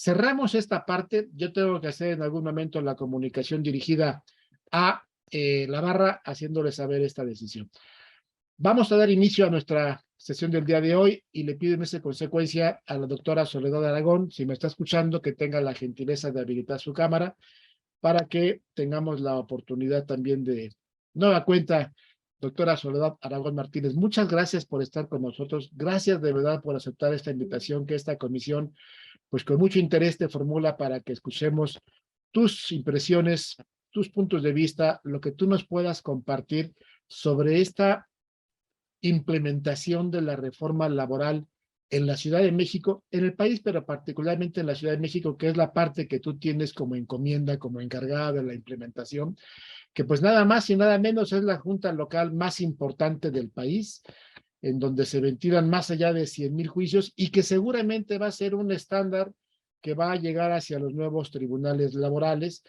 cerramos esta parte. Yo tengo que hacer en algún momento la comunicación dirigida a la barra, haciéndole saber esta decisión. Vamos a dar inicio a nuestra sesión del día de hoy y le pido en esa consecuencia a la doctora Soledad Aragón, si me está escuchando, que tenga la gentileza de habilitar su cámara para que tengamos la oportunidad también de nueva cuenta. Doctora Soledad Aragón Martínez, muchas gracias por estar con nosotros. Gracias de verdad por aceptar esta invitación que esta comisión, pues con mucho interés te formula para que escuchemos tus impresiones, tus puntos de vista, lo que tú nos puedas compartir sobre esta implementación de la reforma laboral en la Ciudad de México, en el país, pero particularmente en la Ciudad de México, que es la parte que tú tienes como encomienda, como encargada de la implementación, que pues nada más y nada menos es la junta local más importante del país, en donde se ventilan más allá de 100,000 juicios y que seguramente va a ser un estándar que va a llegar hacia los nuevos tribunales laborales.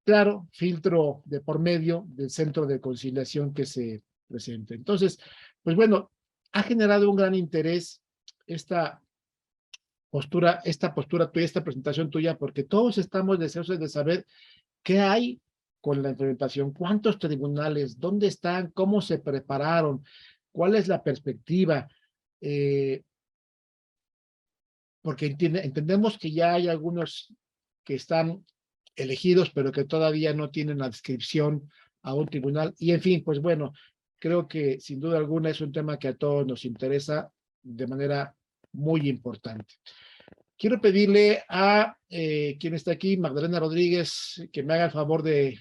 Claro, filtro de por medio del centro de conciliación que se presente. Entonces, pues bueno, ha generado un gran interés esta postura tuya, esta presentación tuya, porque todos estamos deseosos de saber qué hay con la implementación, cuántos tribunales, dónde están, cómo se prepararon, cuál es la perspectiva, eh, porque entendemos que ya hay algunos que están elegidos, pero que todavía no tienen la adscripción a un tribunal. Y en fin, pues bueno, creo que sin duda alguna es un tema que a todos nos interesa de manera muy importante. Quiero pedirle a quien está aquí, Magdalena Rodríguez, que me haga el favor de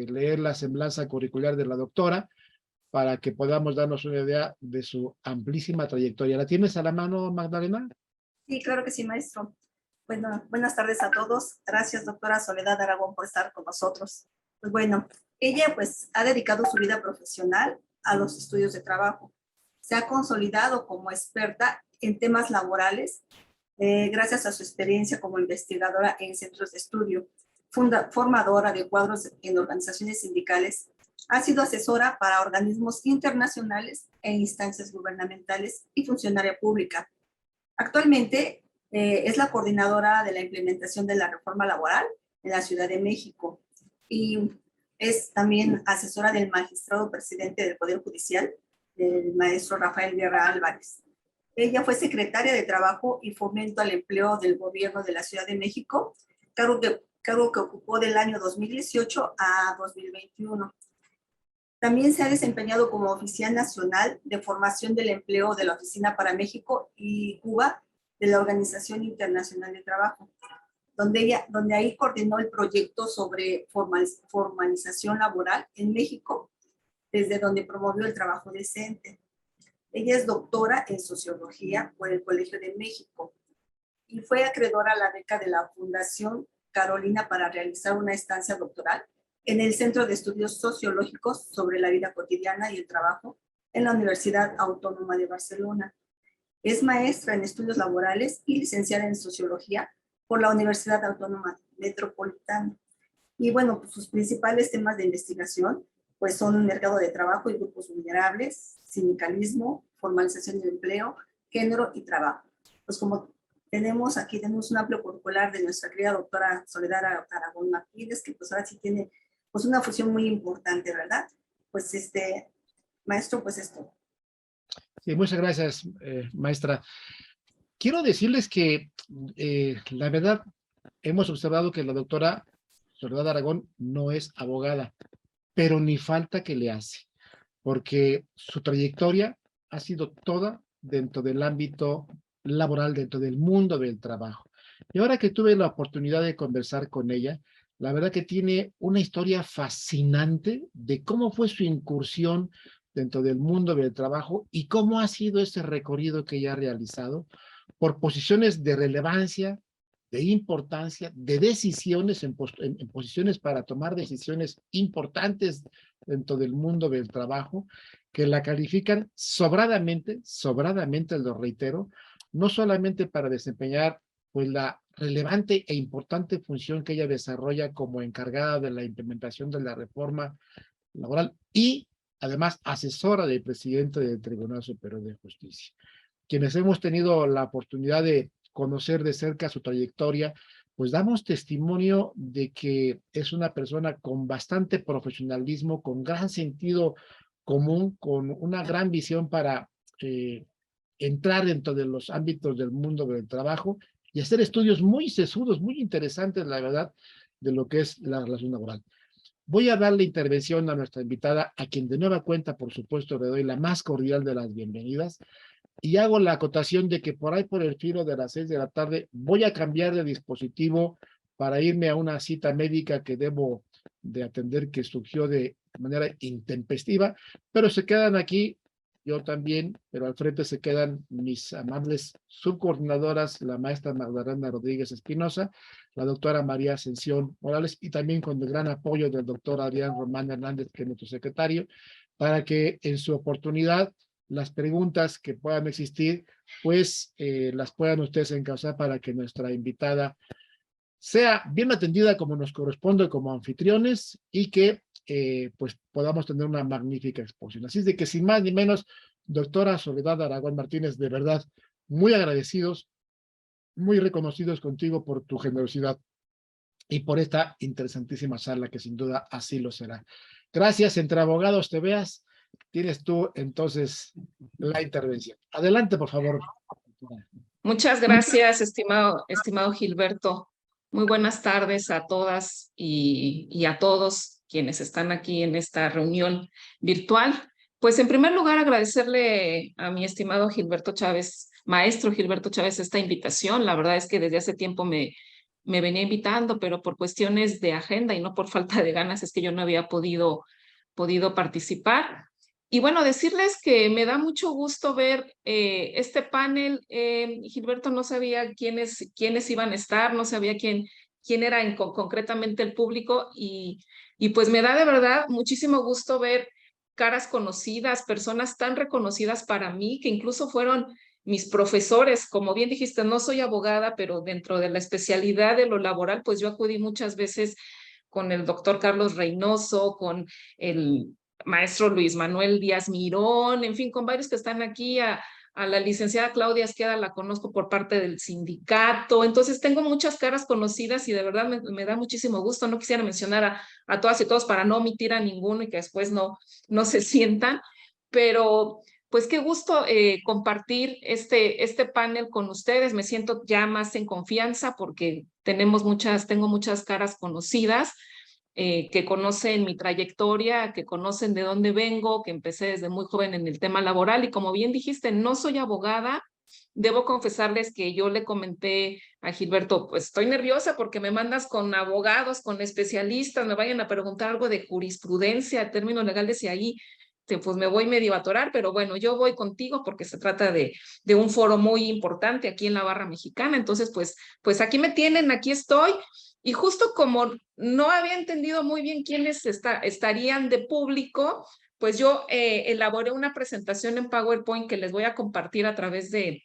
leer la semblanza curricular de la doctora para que podamos darnos una idea de su amplísima trayectoria. ¿La tienes a la mano, Magdalena? Sí, claro que sí, maestro. Bueno, buenas tardes a todos. Gracias, doctora Soledad Aragón, por estar con nosotros. Pues bueno, ella pues ha dedicado su vida profesional a los estudios de trabajo. Se ha consolidado como experta en temas laborales gracias a su experiencia como investigadora en centros de estudio, formadora de cuadros en organizaciones sindicales. Ha sido asesora para organismos internacionales e instancias gubernamentales y funcionaria pública. Actualmente es la coordinadora de la implementación de la reforma laboral en la Ciudad de México y es también asesora del magistrado presidente del Poder Judicial, el maestro Rafael Guerra Álvarez. Ella fue secretaria de Trabajo y Fomento al Empleo del Gobierno de la Ciudad de México, cargo que ocupó del año 2018 a 2021. También se ha desempeñado como oficial nacional de formación del empleo de la Oficina para México y Cuba de la Organización Internacional de Trabajo, donde ahí coordinó el proyecto sobre formalización laboral en México, desde donde promovió el trabajo decente. Ella es doctora en Sociología por el Colegio de México y fue acreedora a la beca de la Fundación Carolina para realizar una estancia doctoral en el Centro de Estudios Sociológicos sobre la Vida Cotidiana y el Trabajo en la Universidad Autónoma de Barcelona. Es maestra en Estudios Laborales y licenciada en Sociología por la Universidad Autónoma Metropolitana. Y bueno, pues sus principales temas de investigación pues son mercado de trabajo y grupos vulnerables, sindicalismo, formalización del empleo, género y trabajo. Pues como tenemos un amplio curricular de nuestra querida doctora Soledad Aragón Martínez, que pues ahora sí tiene pues una fusión muy importante, ¿verdad? Pues maestro, pues esto. Sí, muchas gracias, maestra. Quiero decirles que la verdad hemos observado que la doctora Soledad Aragón no es abogada, pero ni falta que le hace, porque su trayectoria ha sido toda dentro del ámbito laboral, dentro del mundo del trabajo. Y ahora que tuve la oportunidad de conversar con ella, la verdad que tiene una historia fascinante de cómo fue su incursión dentro del mundo del trabajo y cómo ha sido ese recorrido que ella ha realizado por posiciones de relevancia, de importancia, de decisiones en posiciones para tomar decisiones importantes dentro del mundo del trabajo, que la califican sobradamente, lo reitero, no solamente para desempeñar pues la relevante e importante función que ella desarrolla como encargada de la implementación de la reforma laboral y además asesora del presidente del Tribunal Superior de Justicia. Quienes hemos tenido la oportunidad de conocer de cerca su trayectoria, pues damos testimonio de que es una persona con bastante profesionalismo, con gran sentido común, con una gran visión para entrar dentro de los ámbitos del mundo del trabajo y hacer estudios muy sesudos, muy interesantes, la verdad, de lo que es la relación laboral. Voy a darle intervención a nuestra invitada, a quien de nueva cuenta, por supuesto, le doy la más cordial de las bienvenidas y hago la acotación de que por ahí por el filo de las 6 de la tarde voy a cambiar de dispositivo para irme a una cita médica que debo de atender, que surgió de manera intempestiva, pero se quedan aquí, yo también, pero al frente se quedan mis amables subcoordinadoras, la maestra Magdalena Rodríguez Espinosa, la doctora María Ascensión Morales, y también con el gran apoyo del doctor Adrián Román Hernández, que es nuestro secretario, para que en su oportunidad las preguntas que puedan existir, pues las puedan ustedes encauzar para que nuestra invitada sea bien atendida como nos corresponde como anfitriones y que pues podamos tener una magnífica exposición. Así es de que sin más ni menos, doctora Soledad Aragón Martínez, de verdad, muy agradecidos, muy reconocidos contigo por tu generosidad y por esta interesantísima charla que sin duda así lo será. Gracias, Entre Abogados Te Veas. Tienes tú entonces la intervención. Adelante, por favor. Muchas gracias, estimado Gilberto. Muy buenas tardes a todas y a todos quienes están aquí en esta reunión virtual. Pues en primer lugar agradecerle a mi estimado Gilberto Chávez, maestro Gilberto Chávez, esta invitación. La verdad es que desde hace tiempo me venía invitando, pero por cuestiones de agenda y no por falta de ganas es que yo no había podido participar. Y bueno, decirles que me da mucho gusto ver este panel. Gilberto, no sabía quiénes iban a estar, no sabía quién era concretamente el público y pues me da de verdad muchísimo gusto ver caras conocidas, personas tan reconocidas para mí que incluso fueron mis profesores. Como bien dijiste, no soy abogada, pero dentro de la especialidad de lo laboral, pues yo acudí muchas veces con el doctor Carlos Reynoso, con el maestro Luis Manuel Díaz Mirón, en fin, con varios que están aquí, a la licenciada Claudia Esqueda la conozco por parte del sindicato, entonces tengo muchas caras conocidas y de verdad me da muchísimo gusto. No quisiera mencionar a todas y todos para no omitir a ninguno y que después no se sientan, pero pues qué gusto compartir este panel con ustedes. Me siento ya más en confianza porque tengo muchas caras conocidas. Que conocen mi trayectoria, que conocen de dónde vengo, que empecé desde muy joven en el tema laboral y como bien dijiste, no soy abogada. Debo confesarles que yo le comenté a Gilberto, pues estoy nerviosa porque me mandas con abogados, con especialistas, me vayan a preguntar algo de jurisprudencia, términos legales y ahí pues me voy medio a atorar, pero bueno, yo voy contigo porque se trata de un foro muy importante aquí en la Barra Mexicana, entonces pues aquí me tienen, aquí estoy. Y justo como no había entendido muy bien quiénes estarían de público, pues yo elaboré una presentación en PowerPoint que les voy a compartir a través de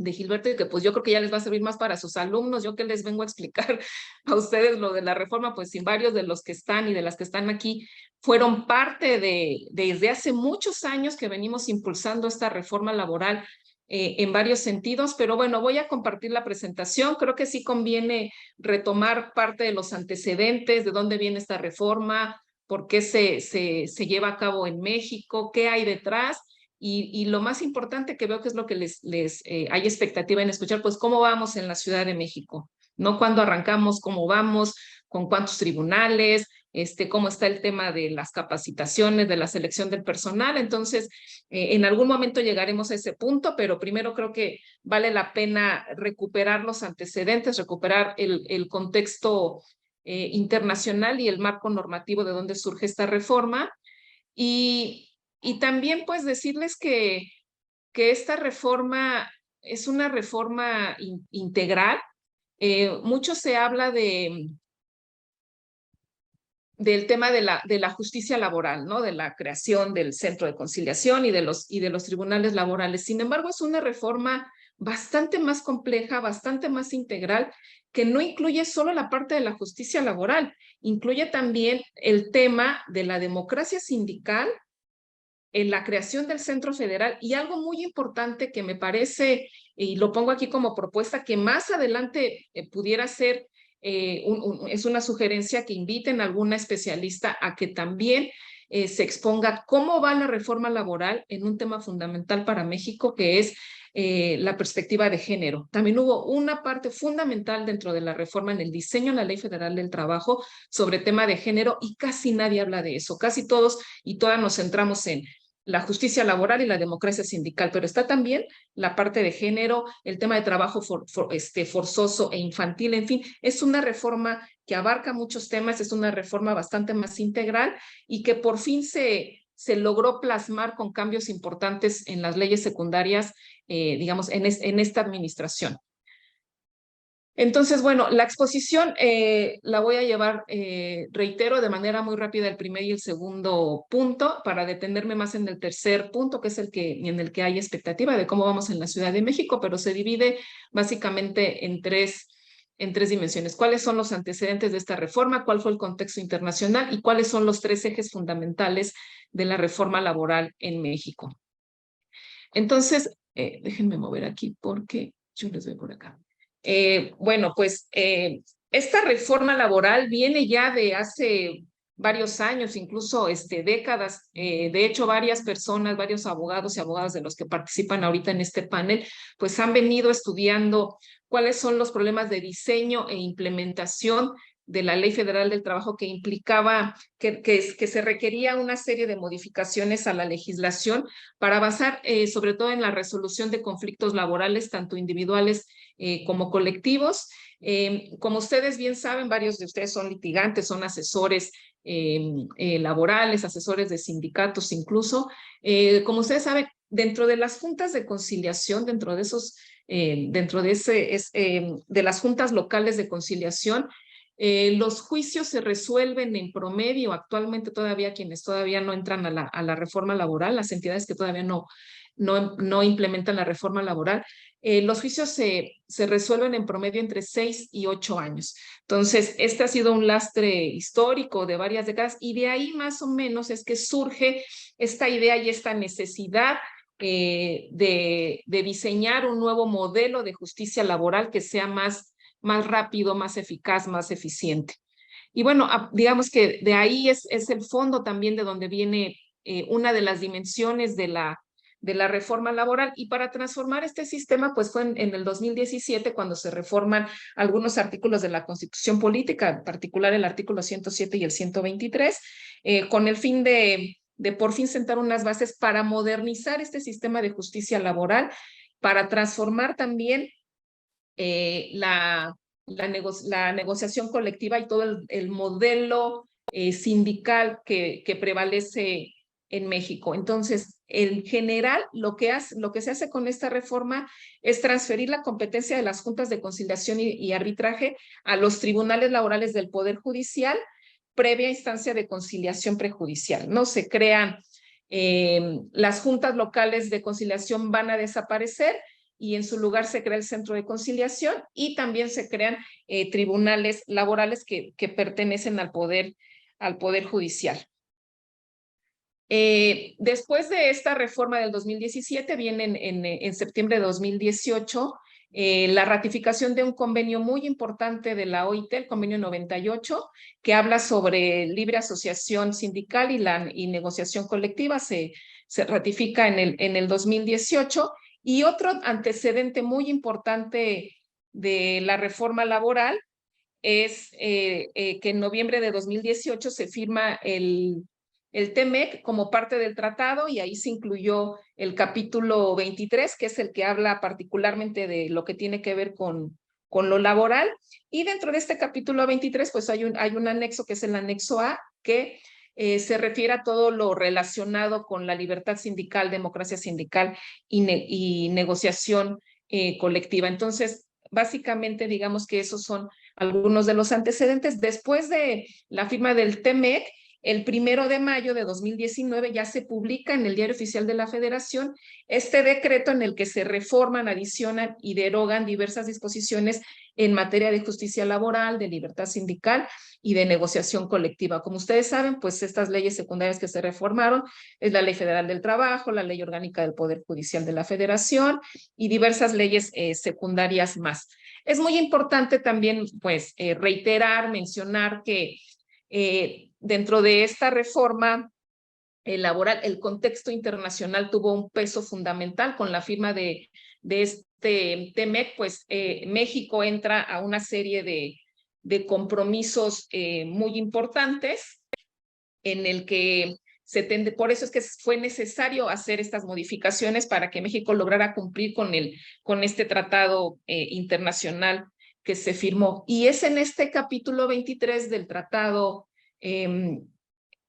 Gilberto y que pues yo creo que ya les va a servir más para sus alumnos. Yo que les vengo a explicar a ustedes lo de la reforma, pues sin varios de los que están y de las que están aquí fueron parte desde hace muchos años que venimos impulsando esta reforma laboral en varios sentidos, pero bueno, voy a compartir la presentación. Creo que sí conviene retomar parte de los antecedentes, de dónde viene esta reforma, por qué se lleva a cabo en México, qué hay detrás. Y lo más importante que veo que es lo que les hay expectativa en escuchar, pues cómo vamos en la Ciudad de México, ¿no? Cuándo arrancamos, cómo vamos, con cuántos tribunales, cómo está el tema de las capacitaciones, de la selección del personal. Entonces, en algún momento llegaremos a ese punto, pero primero creo que vale la pena recuperar los antecedentes, recuperar el contexto internacional y el marco normativo de donde surge esta reforma. Y también pues decirles que esta reforma es una reforma integral. Mucho se habla del tema de la justicia laboral, ¿no? De la creación del centro de conciliación y de los tribunales laborales. Sin embargo, es una reforma bastante más compleja, bastante más integral, que no incluye solo la parte de la justicia laboral, incluye también el tema de la democracia sindical, en la creación del Centro Federal y algo muy importante que me parece, y lo pongo aquí como propuesta, que más adelante pudiera ser es una sugerencia que inviten a alguna especialista a que también se exponga cómo va la reforma laboral en un tema fundamental para México, que es la perspectiva de género. También hubo una parte fundamental dentro de la reforma en el diseño de la Ley Federal del Trabajo sobre tema de género y casi nadie habla de eso. Casi todos y todas nos centramos en la justicia laboral y la democracia sindical, pero está también la parte de género, el tema de trabajo forzoso e infantil, en fin, es una reforma que abarca muchos temas, es una reforma bastante más integral y que por fin se logró plasmar con cambios importantes en las leyes secundarias, digamos, en esta administración. Entonces, bueno, la exposición la voy a llevar, reitero, de manera muy rápida el primer y el segundo punto, para detenerme más en el tercer punto, que es en el que hay expectativa de cómo vamos en la Ciudad de México, pero se divide básicamente en tres dimensiones. ¿Cuáles son los antecedentes de esta reforma? ¿Cuál fue el contexto internacional? ¿Y cuáles son los tres ejes fundamentales de la reforma laboral en México? Entonces, déjenme mover aquí porque yo les veo por acá. Bueno, pues esta reforma laboral viene ya de hace varios años, incluso décadas. De hecho, varias personas, varios abogados y abogadas de los que participan ahorita en este panel, pues han venido estudiando cuáles son los problemas de diseño e implementación de la Ley Federal del Trabajo, que implicaba que se requería una serie de modificaciones a la legislación para avanzar sobre todo en la resolución de conflictos laborales, tanto individuales como colectivos. Como ustedes bien saben, varios de ustedes son litigantes, son asesores laborales, asesores de sindicatos incluso. Como ustedes saben, dentro de las juntas de conciliación, dentro de las juntas locales de conciliación, los juicios se resuelven en promedio actualmente todavía, quienes todavía no entran a la reforma laboral, las entidades que todavía no implementan la reforma laboral, los juicios se resuelven en promedio entre 6 y 8 años. Entonces, este ha sido un lastre histórico de varias décadas y de ahí más o menos es que surge esta idea y esta necesidad de diseñar un nuevo modelo de justicia laboral que sea más rápido, más eficaz, más eficiente. Y bueno, digamos que de ahí es el fondo también de donde viene una de las dimensiones de la reforma laboral. Y para transformar este sistema, pues fue en el 2017 cuando se reforman algunos artículos de la Constitución Política, en particular el artículo 107 y el 123, con el fin de por fin sentar unas bases para modernizar este sistema de justicia laboral, para transformar también la negociación colectiva y todo el modelo sindical que prevalece en México. Entonces, en general, lo que se hace con esta reforma es transferir la competencia de las juntas de conciliación y arbitraje a los tribunales laborales del Poder Judicial, previa instancia de conciliación prejudicial. No se crean, las juntas locales de conciliación van a desaparecer, y en su lugar se crea el centro de conciliación y también se crean tribunales laborales que pertenecen al poder judicial. Después de esta reforma del 2017, viene en septiembre de 2018 la ratificación de un convenio muy importante de la OIT, el convenio 98, que habla sobre libre asociación sindical y negociación colectiva. Se ratifica en el 2018. Y otro antecedente muy importante de la reforma laboral es que en noviembre de 2018 se firma el TEMEC como parte del tratado, y ahí se incluyó el capítulo 23, que es el que habla particularmente de lo que tiene que ver con lo laboral. Y dentro de este capítulo 23, pues hay un anexo que es el anexo A, que se refiere a todo lo relacionado con la libertad sindical, democracia sindical y negociación colectiva. Entonces, básicamente, digamos que esos son algunos de los antecedentes. Después de la firma del TEMEC, el 1 de mayo de 2019 ya se publica en el Diario Oficial de la Federación este decreto en el que se reforman, adicionan y derogan diversas disposiciones en materia de justicia laboral, de libertad sindical y de negociación colectiva. Como ustedes saben, pues estas leyes secundarias que se reformaron es la Ley Federal del Trabajo, la Ley Orgánica del Poder Judicial de la Federación y diversas leyes secundarias más. Es muy importante también, pues, reiterar, mencionar que dentro de esta reforma laboral, el contexto internacional tuvo un peso fundamental con la firma de este TEMEC, pues México entra a una serie de compromisos muy importantes en el que por eso es que fue necesario hacer estas modificaciones para que México lograra cumplir con este tratado internacional que se firmó. Y es en este capítulo 23 del tratado del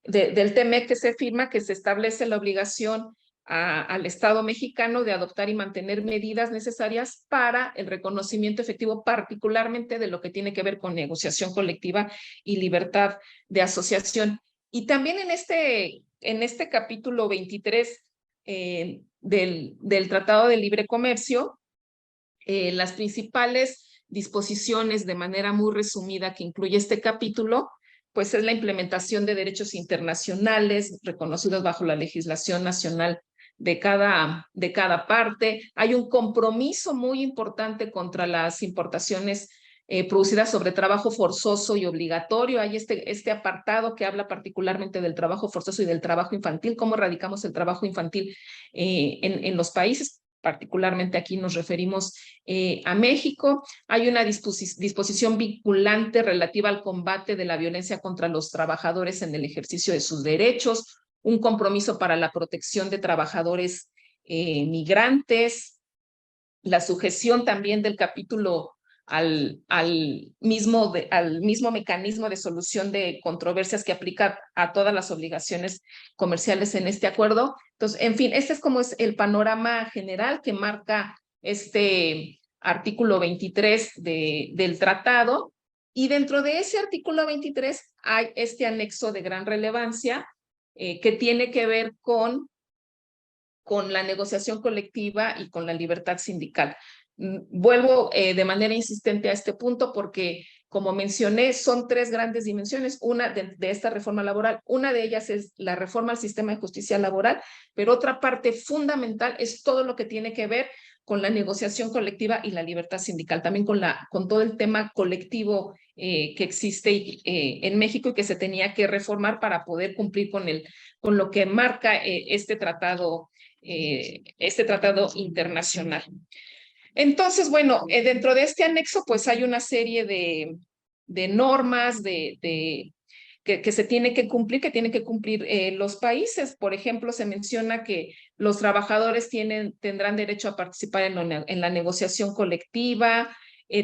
TEMEC que se firma que se establece la obligación al Estado mexicano de adoptar y mantener medidas necesarias para el reconocimiento efectivo, particularmente de lo que tiene que ver con negociación colectiva y libertad de asociación. Y también en este capítulo 23 del Tratado de Libre Comercio, las principales disposiciones de manera muy resumida que incluye este capítulo, pues es la implementación de derechos internacionales reconocidos bajo la legislación nacional de cada parte. Hay un compromiso muy importante contra las importaciones producidas sobre trabajo forzoso y obligatorio. Hay este apartado que habla particularmente del trabajo forzoso y del trabajo infantil, cómo erradicamos el trabajo infantil en los países. Particularmente aquí nos referimos a México. Hay una disposición vinculante relativa al combate de la violencia contra los trabajadores en el ejercicio de sus derechos, un compromiso para la protección de trabajadores migrantes, la sujeción también del capítulo al mismo mecanismo de solución de controversias que aplica a todas las obligaciones comerciales en este acuerdo. Entonces, en fin, este es como es el panorama general que marca este artículo 23 del tratado. Y dentro de ese artículo 23 hay este anexo de gran relevancia que tiene que ver con la negociación colectiva y con la libertad sindical. Vuelvo de manera insistente a este punto porque, como mencioné, son tres grandes dimensiones, una de esta reforma laboral, una de ellas es la reforma al sistema de justicia laboral, pero otra parte fundamental es todo lo que tiene que ver con la negociación colectiva y la libertad sindical, también con todo el tema colectivo que existe en México y que se tenía que reformar para poder cumplir con lo que marca este tratado internacional. Entonces, bueno, dentro de este anexo, pues hay una serie de normas que se tiene que cumplir, los países. Por ejemplo, se menciona que los trabajadores tendrán derecho a participar en la negociación colectiva.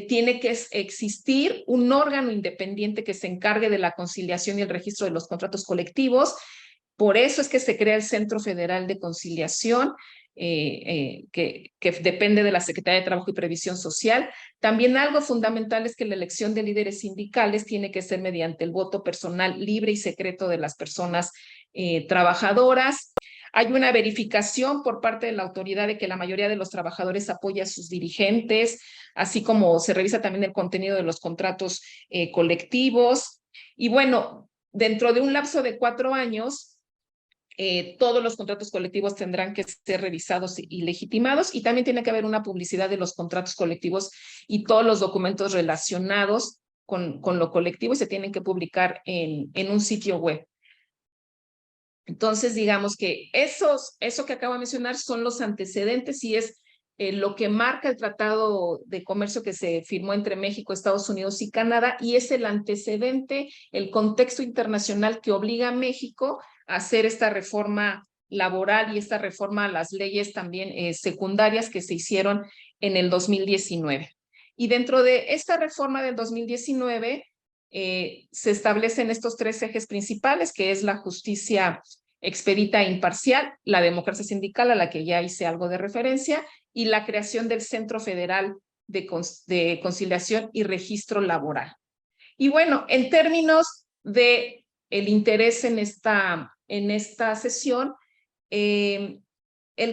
Tiene que existir un órgano independiente que se encargue de la conciliación y el registro de los contratos colectivos. Por eso es que se crea el Centro Federal de Conciliación, que depende de la Secretaría de Trabajo y Previsión Social. También algo fundamental es que la elección de líderes sindicales tiene que ser mediante el voto personal libre y secreto de las personas trabajadoras. Hay una verificación por parte de la autoridad de que la mayoría de los trabajadores apoya a sus dirigentes, así como se revisa también el contenido de los contratos colectivos. Y bueno, dentro de un lapso de 4 años, todos los contratos colectivos tendrán que ser revisados y legitimados, y también tiene que haber una publicidad de los contratos colectivos y todos los documentos relacionados con lo colectivo, y se tienen que publicar en un sitio web. Entonces, digamos que eso que acabo de mencionar son los antecedentes y es lo que marca el Tratado de Comercio que se firmó entre México, Estados Unidos y Canadá, y es el antecedente, el contexto internacional que obliga a México a hacer esta reforma laboral y esta reforma a las leyes también secundarias que se hicieron en el 2019. Y dentro de esta reforma del 2019 se establecen estos 3 ejes principales, que es la justicia expedita e imparcial, la democracia sindical, a la que ya hice algo de referencia, y la creación del Centro Federal de Conciliación y Registro Laboral. Y bueno, en términos de el interés en esta sesión. El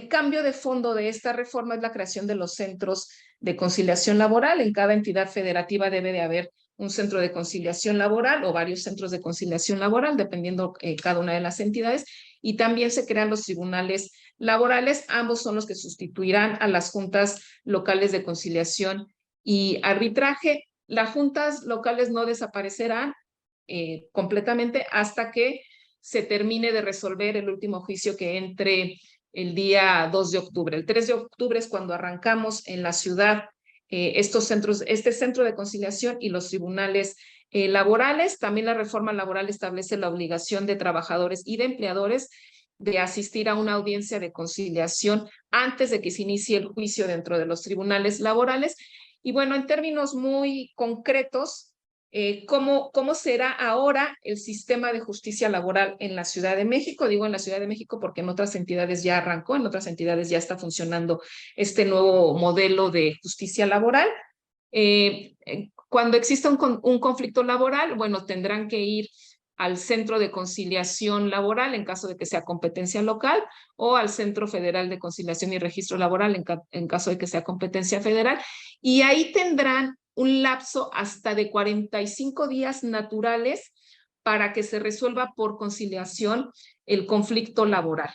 cambio de fondo de esta reforma es la creación de los centros de conciliación laboral. En cada entidad federativa debe de haber un centro de conciliación laboral o varios centros de conciliación laboral, dependiendo cada una de las entidades. Y también se crean los tribunales laborales. Ambos son los que sustituirán a las juntas locales de conciliación y arbitraje. Las juntas locales no desaparecerán completamente hasta que se termine de resolver el último juicio que entre el día 2 de octubre. El 3 de octubre es cuando arrancamos en la ciudad este centro de conciliación y los tribunales laborales. También la reforma laboral establece la obligación de trabajadores y de empleadores de asistir a una audiencia de conciliación antes de que se inicie el juicio dentro de los tribunales laborales. Y bueno, en términos muy concretos, ¿cómo será ahora el sistema de justicia laboral en la Ciudad de México? Digo en la Ciudad de México porque en otras entidades ya arrancó, en otras entidades ya está funcionando este nuevo modelo de justicia laboral. Cuando exista un conflicto laboral, bueno, tendrán que ir al Centro de Conciliación Laboral en caso de que sea competencia local o al Centro Federal de Conciliación y Registro Laboral en caso de que sea competencia federal, y ahí tendrán un lapso hasta de 45 días naturales para que se resuelva por conciliación el conflicto laboral.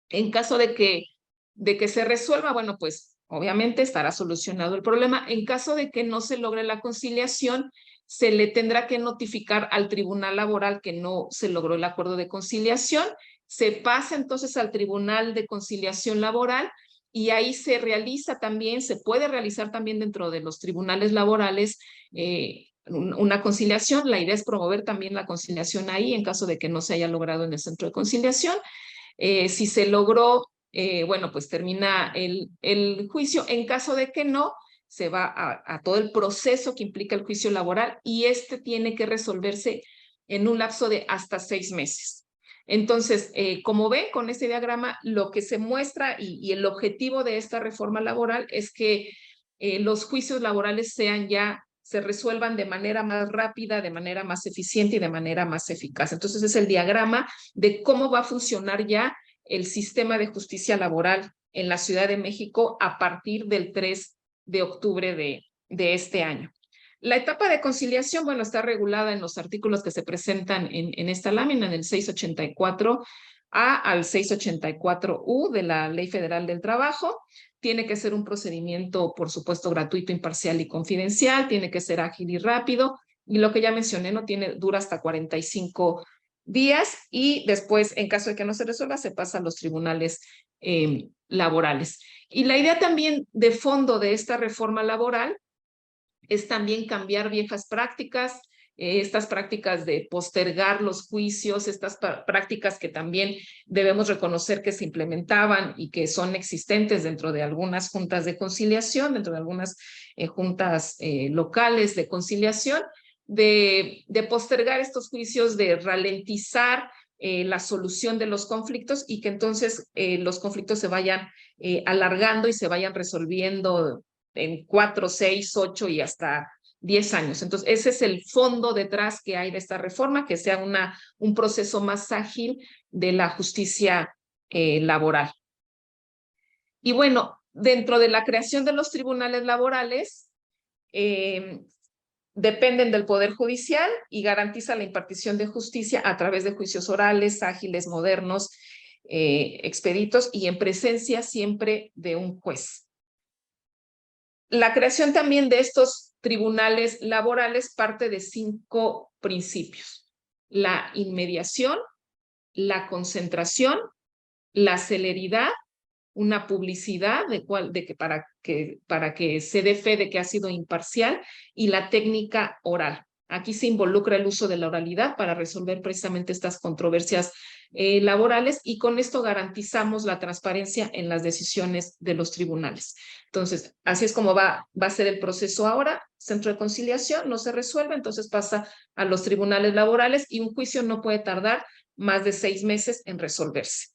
En caso de que se resuelva, bueno, pues obviamente estará solucionado el problema. En caso de que no se logre la conciliación, se le tendrá que notificar al tribunal laboral que no se logró el acuerdo de conciliación. Se pasa entonces al tribunal de conciliación laboral y ahí se puede realizar también dentro de los tribunales laborales una conciliación. La idea es promover también la conciliación ahí en caso de que no se haya logrado en el centro de conciliación. Si se logró, bueno, pues termina el juicio. En caso de que no, se va a todo el proceso que implica el juicio laboral y tiene que resolverse en un lapso de hasta 6 meses. Entonces, como ven con este diagrama, lo que se muestra y el objetivo de esta reforma laboral es que los juicios laborales se resuelvan de manera más rápida, de manera más eficiente y de manera más eficaz. Entonces, es el diagrama de cómo va a funcionar ya el sistema de justicia laboral en la Ciudad de México a partir del 3 de octubre de este año. La etapa de conciliación, bueno, está regulada en los artículos que se presentan en esta lámina, en el 684A al 684U de la Ley Federal del Trabajo. Tiene que ser un procedimiento, por supuesto, gratuito, imparcial y confidencial, tiene que ser ágil y rápido, y lo que ya mencioné, dura hasta 45 días, y después, en caso de que no se resuelva, se pasa a los tribunales laborales. Y la idea también de fondo de esta reforma laboral es también cambiar viejas prácticas, estas prácticas de postergar los juicios, estas prácticas que también debemos reconocer que se implementaban y que son existentes dentro de algunas juntas de conciliación, dentro de algunas juntas locales de conciliación, de postergar estos juicios, de ralentizar la solución de los conflictos y que entonces los conflictos se vayan alargando y se vayan resolviendo en 4, 6, 8 y hasta 10 años. Entonces, ese es el fondo detrás que hay de esta reforma, que sea un proceso más ágil de la justicia laboral. Y bueno, dentro de la creación de los tribunales laborales, dependen del Poder Judicial y garantiza la impartición de justicia a través de juicios orales, ágiles, modernos, expeditos y en presencia siempre de un juez. La creación también de estos tribunales laborales parte de 5 principios: la inmediación, la concentración, la celeridad, una publicidad para que se dé fe de que ha sido imparcial, y la técnica oral. Aquí se involucra el uso de la oralidad para resolver precisamente estas controversias laborales, y con esto garantizamos la transparencia en las decisiones de los tribunales. Entonces, así es como va a ser el proceso ahora. Centro de conciliación no se resuelve, entonces pasa a los tribunales laborales y un juicio no puede tardar más de 6 meses en resolverse.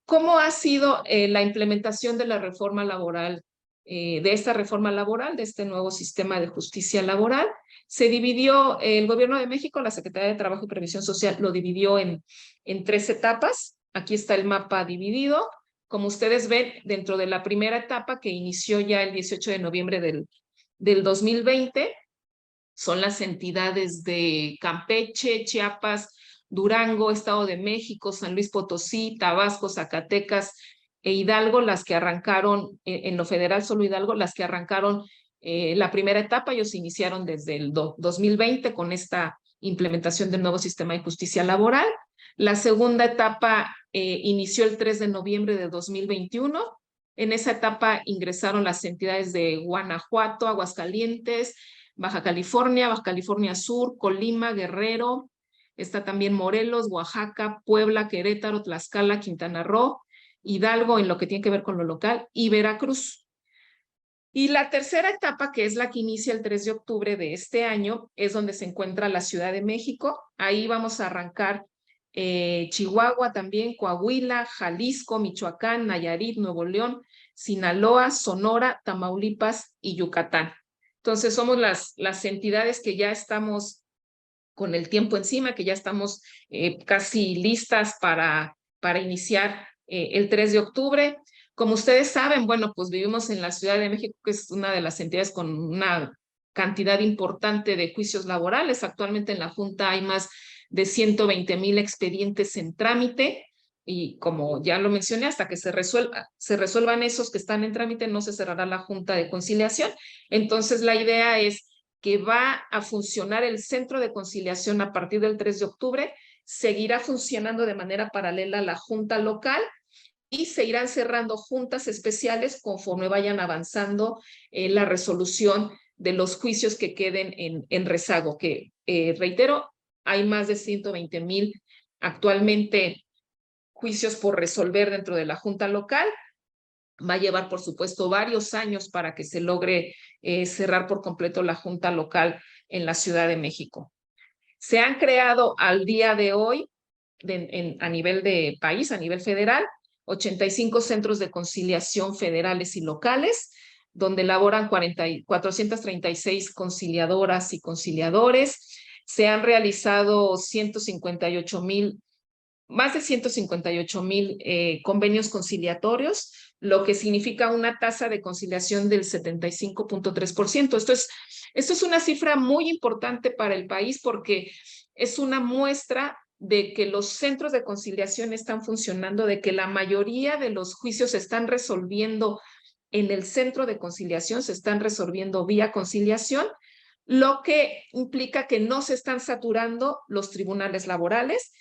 ¿Cómo ha sido la implementación de la reforma laboral de esta reforma laboral, de este nuevo sistema de justicia laboral. Se dividió, el Gobierno de México, la Secretaría de Trabajo y Previsión Social, lo dividió en 3 etapas. Aquí está el mapa dividido. Como ustedes ven, dentro de la primera etapa, que inició ya el 18 de noviembre del 2020, son las entidades de Campeche, Chiapas, Durango, Estado de México, San Luis Potosí, Tabasco, Zacatecas e Hidalgo, las que arrancaron, en lo federal solo Hidalgo, las que arrancaron la primera etapa. Ellos iniciaron desde el 2020 con esta implementación del nuevo sistema de justicia laboral. La segunda etapa inició el 3 de noviembre de 2021. En esa etapa ingresaron las entidades de Guanajuato, Aguascalientes, Baja California Sur, Colima, Guerrero, está también Morelos, Oaxaca, Puebla, Querétaro, Tlaxcala, Quintana Roo, Hidalgo en lo que tiene que ver con lo local y Veracruz. Y la tercera etapa, que es la que inicia el 3 de octubre de este año, es donde se encuentra la Ciudad de México. Ahí vamos a arrancar Chihuahua también, Coahuila, Jalisco, Michoacán, Nayarit, Nuevo León, Sinaloa, Sonora, Tamaulipas y Yucatán. Entonces somos las entidades que ya estamos con el tiempo encima, que ya estamos casi listas para iniciar el 3 de octubre. Como ustedes saben, bueno, pues vivimos en la Ciudad de México, que es una de las entidades con una cantidad importante de juicios laborales. Actualmente en la Junta hay más de 120,000 expedientes en trámite y como ya lo mencioné, hasta que se resuelvan esos que están en trámite, no se cerrará la Junta de Conciliación. Entonces la idea es que va a funcionar el Centro de Conciliación a partir del 3 de octubre, seguirá funcionando de manera paralela la Junta Local y se irán cerrando juntas especiales conforme vayan avanzando la resolución de los juicios que queden en rezago, que reitero, hay más de 120,000 actualmente juicios por resolver dentro de la Junta Local. Va a llevar, por supuesto, varios años para que se logre cerrar por completo la Junta Local en la Ciudad de México. Se han creado al día de hoy, a nivel de país, a nivel federal, 85 centros de conciliación federales y locales, donde laboran 436 conciliadoras y conciliadores. Se han realizado más de 158,000 convenios conciliatorios, lo que significa una tasa de conciliación del 75.3%. Esto es una cifra muy importante para el país porque es una muestra de que los centros de conciliación están funcionando, de que la mayoría de los juicios se están resolviendo en el centro de conciliación, se están resolviendo vía conciliación, lo que implica que no se están saturando los tribunales laborales.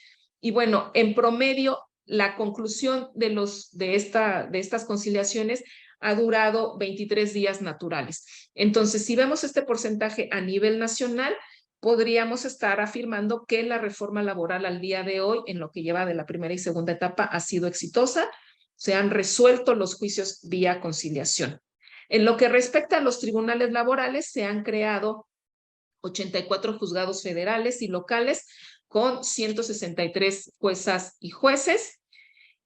Y bueno, en promedio, la conclusión de estas conciliaciones ha durado 23 días naturales. Entonces, si vemos este porcentaje a nivel nacional, podríamos estar afirmando que la reforma laboral al día de hoy, en lo que lleva de la primera y segunda etapa, ha sido exitosa. Se han resuelto los juicios vía conciliación. En lo que respecta a los tribunales laborales, se han creado 84 juzgados federales y locales con 163 juezas y jueces,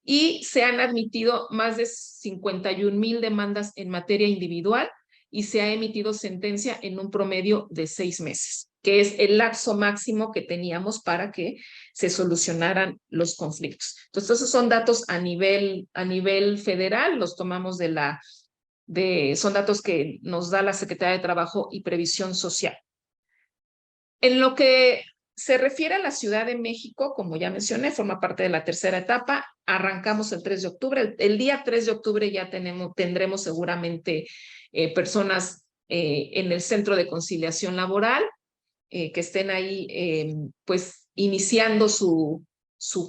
y se han admitido más de 51,000 demandas en materia individual y se ha emitido sentencia en un promedio de 6 meses, que es el lapso máximo que teníamos para que se solucionaran los conflictos. Entonces, esos son datos a nivel federal, los tomamos son datos que nos da la Secretaría de Trabajo y Previsión Social. En lo que se refiere a la Ciudad de México, como ya mencioné, forma parte de la tercera etapa. Arrancamos el 3 de octubre. El día 3 de octubre ya tendremos seguramente personas en el Centro de Conciliación Laboral que estén ahí pues iniciando su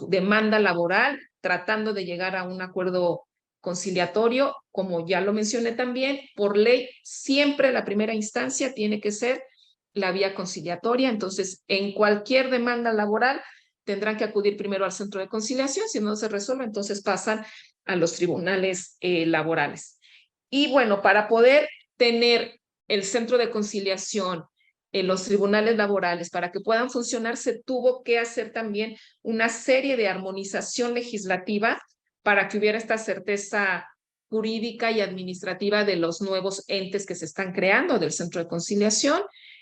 demanda laboral, tratando de llegar a un acuerdo conciliatorio. Como ya lo mencioné también, por ley siempre la primera instancia tiene que ser la vía conciliatoria. Entonces, en cualquier demanda laboral tendrán que acudir primero al centro de conciliación. Si no se resuelve, entonces pasan a los tribunales laborales. Y bueno, para poder tener el centro de conciliación en los tribunales laborales, para que puedan funcionar, se tuvo que hacer también una serie de armonización legislativa para que hubiera esta certeza jurídica y administrativa de los nuevos entes que se están creando, del Centro de Conciliación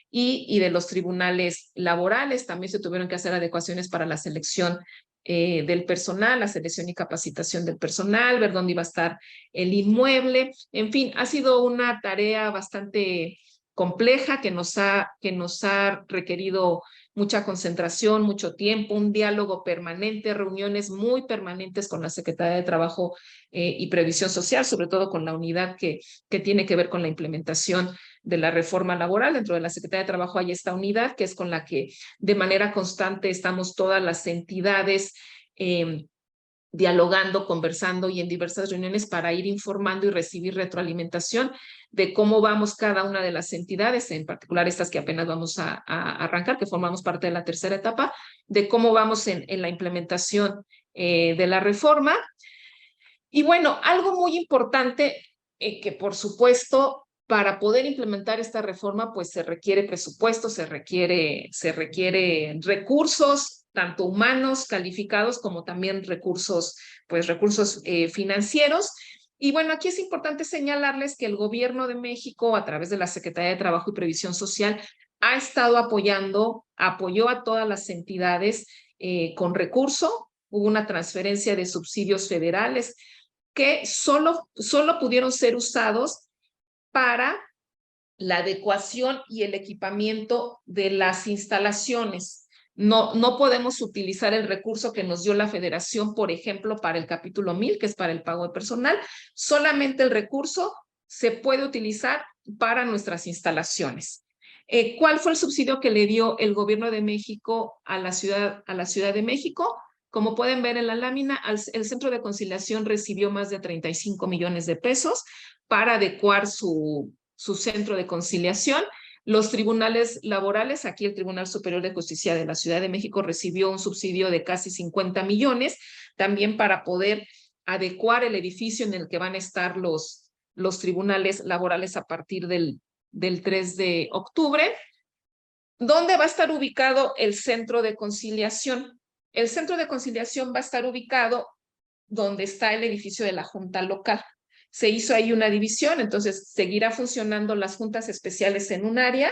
y de los tribunales laborales. También se tuvieron que hacer adecuaciones para la selección del personal, la selección y capacitación del personal, ver dónde iba a estar el inmueble. En fin, ha sido una tarea bastante compleja que nos ha requerido mucha concentración, mucho tiempo, un diálogo permanente, reuniones muy permanentes con la Secretaría de Trabajo y Previsión Social, sobre todo con la unidad que tiene que ver con la implementación de la reforma laboral. Dentro de la Secretaría de Trabajo hay esta unidad que es con la que de manera constante estamos todas las entidades dialogando, conversando y en diversas reuniones para ir informando y recibir retroalimentación de cómo vamos cada una de las entidades, en particular estas que apenas vamos a arrancar, que formamos parte de la tercera etapa, de cómo vamos en la implementación de la reforma. Y bueno, algo muy importante que por supuesto para poder implementar esta reforma pues se requiere presupuesto, se requiere recursos, tanto humanos calificados como también recursos financieros. Y bueno, aquí es importante señalarles que el Gobierno de México, a través de la Secretaría de Trabajo y Previsión Social, ha estado apoyó a todas las entidades con recurso. Hubo una transferencia de subsidios federales que solo pudieron ser usados para la adecuación y el equipamiento de las instalaciones. No podemos utilizar el recurso que nos dio la Federación, por ejemplo, para el capítulo 1000, que es para el pago de personal. Solamente el recurso se puede utilizar para nuestras instalaciones. ¿Cuál fue el subsidio que le dio el Gobierno de México a la Ciudad de México? Como pueden ver en la lámina, el Centro de Conciliación recibió más de 35 millones de pesos para adecuar su centro de conciliación. Los tribunales laborales, aquí el Tribunal Superior de Justicia de la Ciudad de México recibió un subsidio de casi 50 millones, también para poder adecuar el edificio en el que van a estar los tribunales laborales a partir del 3 de octubre. ¿Dónde va a estar ubicado el Centro de Conciliación? El Centro de Conciliación va a estar ubicado donde está el edificio de la Junta Local. Se hizo ahí una división, entonces seguirá funcionando las juntas especiales en un área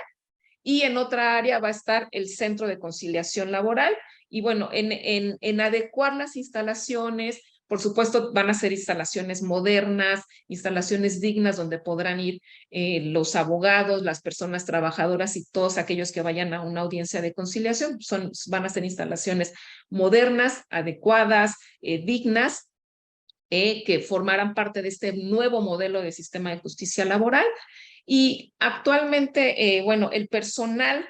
y en otra área va a estar el Centro de Conciliación Laboral. Y bueno, en adecuar las instalaciones, por supuesto van a ser instalaciones modernas, instalaciones dignas donde podrán ir los abogados, las personas trabajadoras y todos aquellos que vayan a una audiencia de conciliación. Van a ser instalaciones modernas, adecuadas, dignas, que formaran parte de este nuevo modelo de sistema de justicia laboral. Y actualmente, bueno, el personal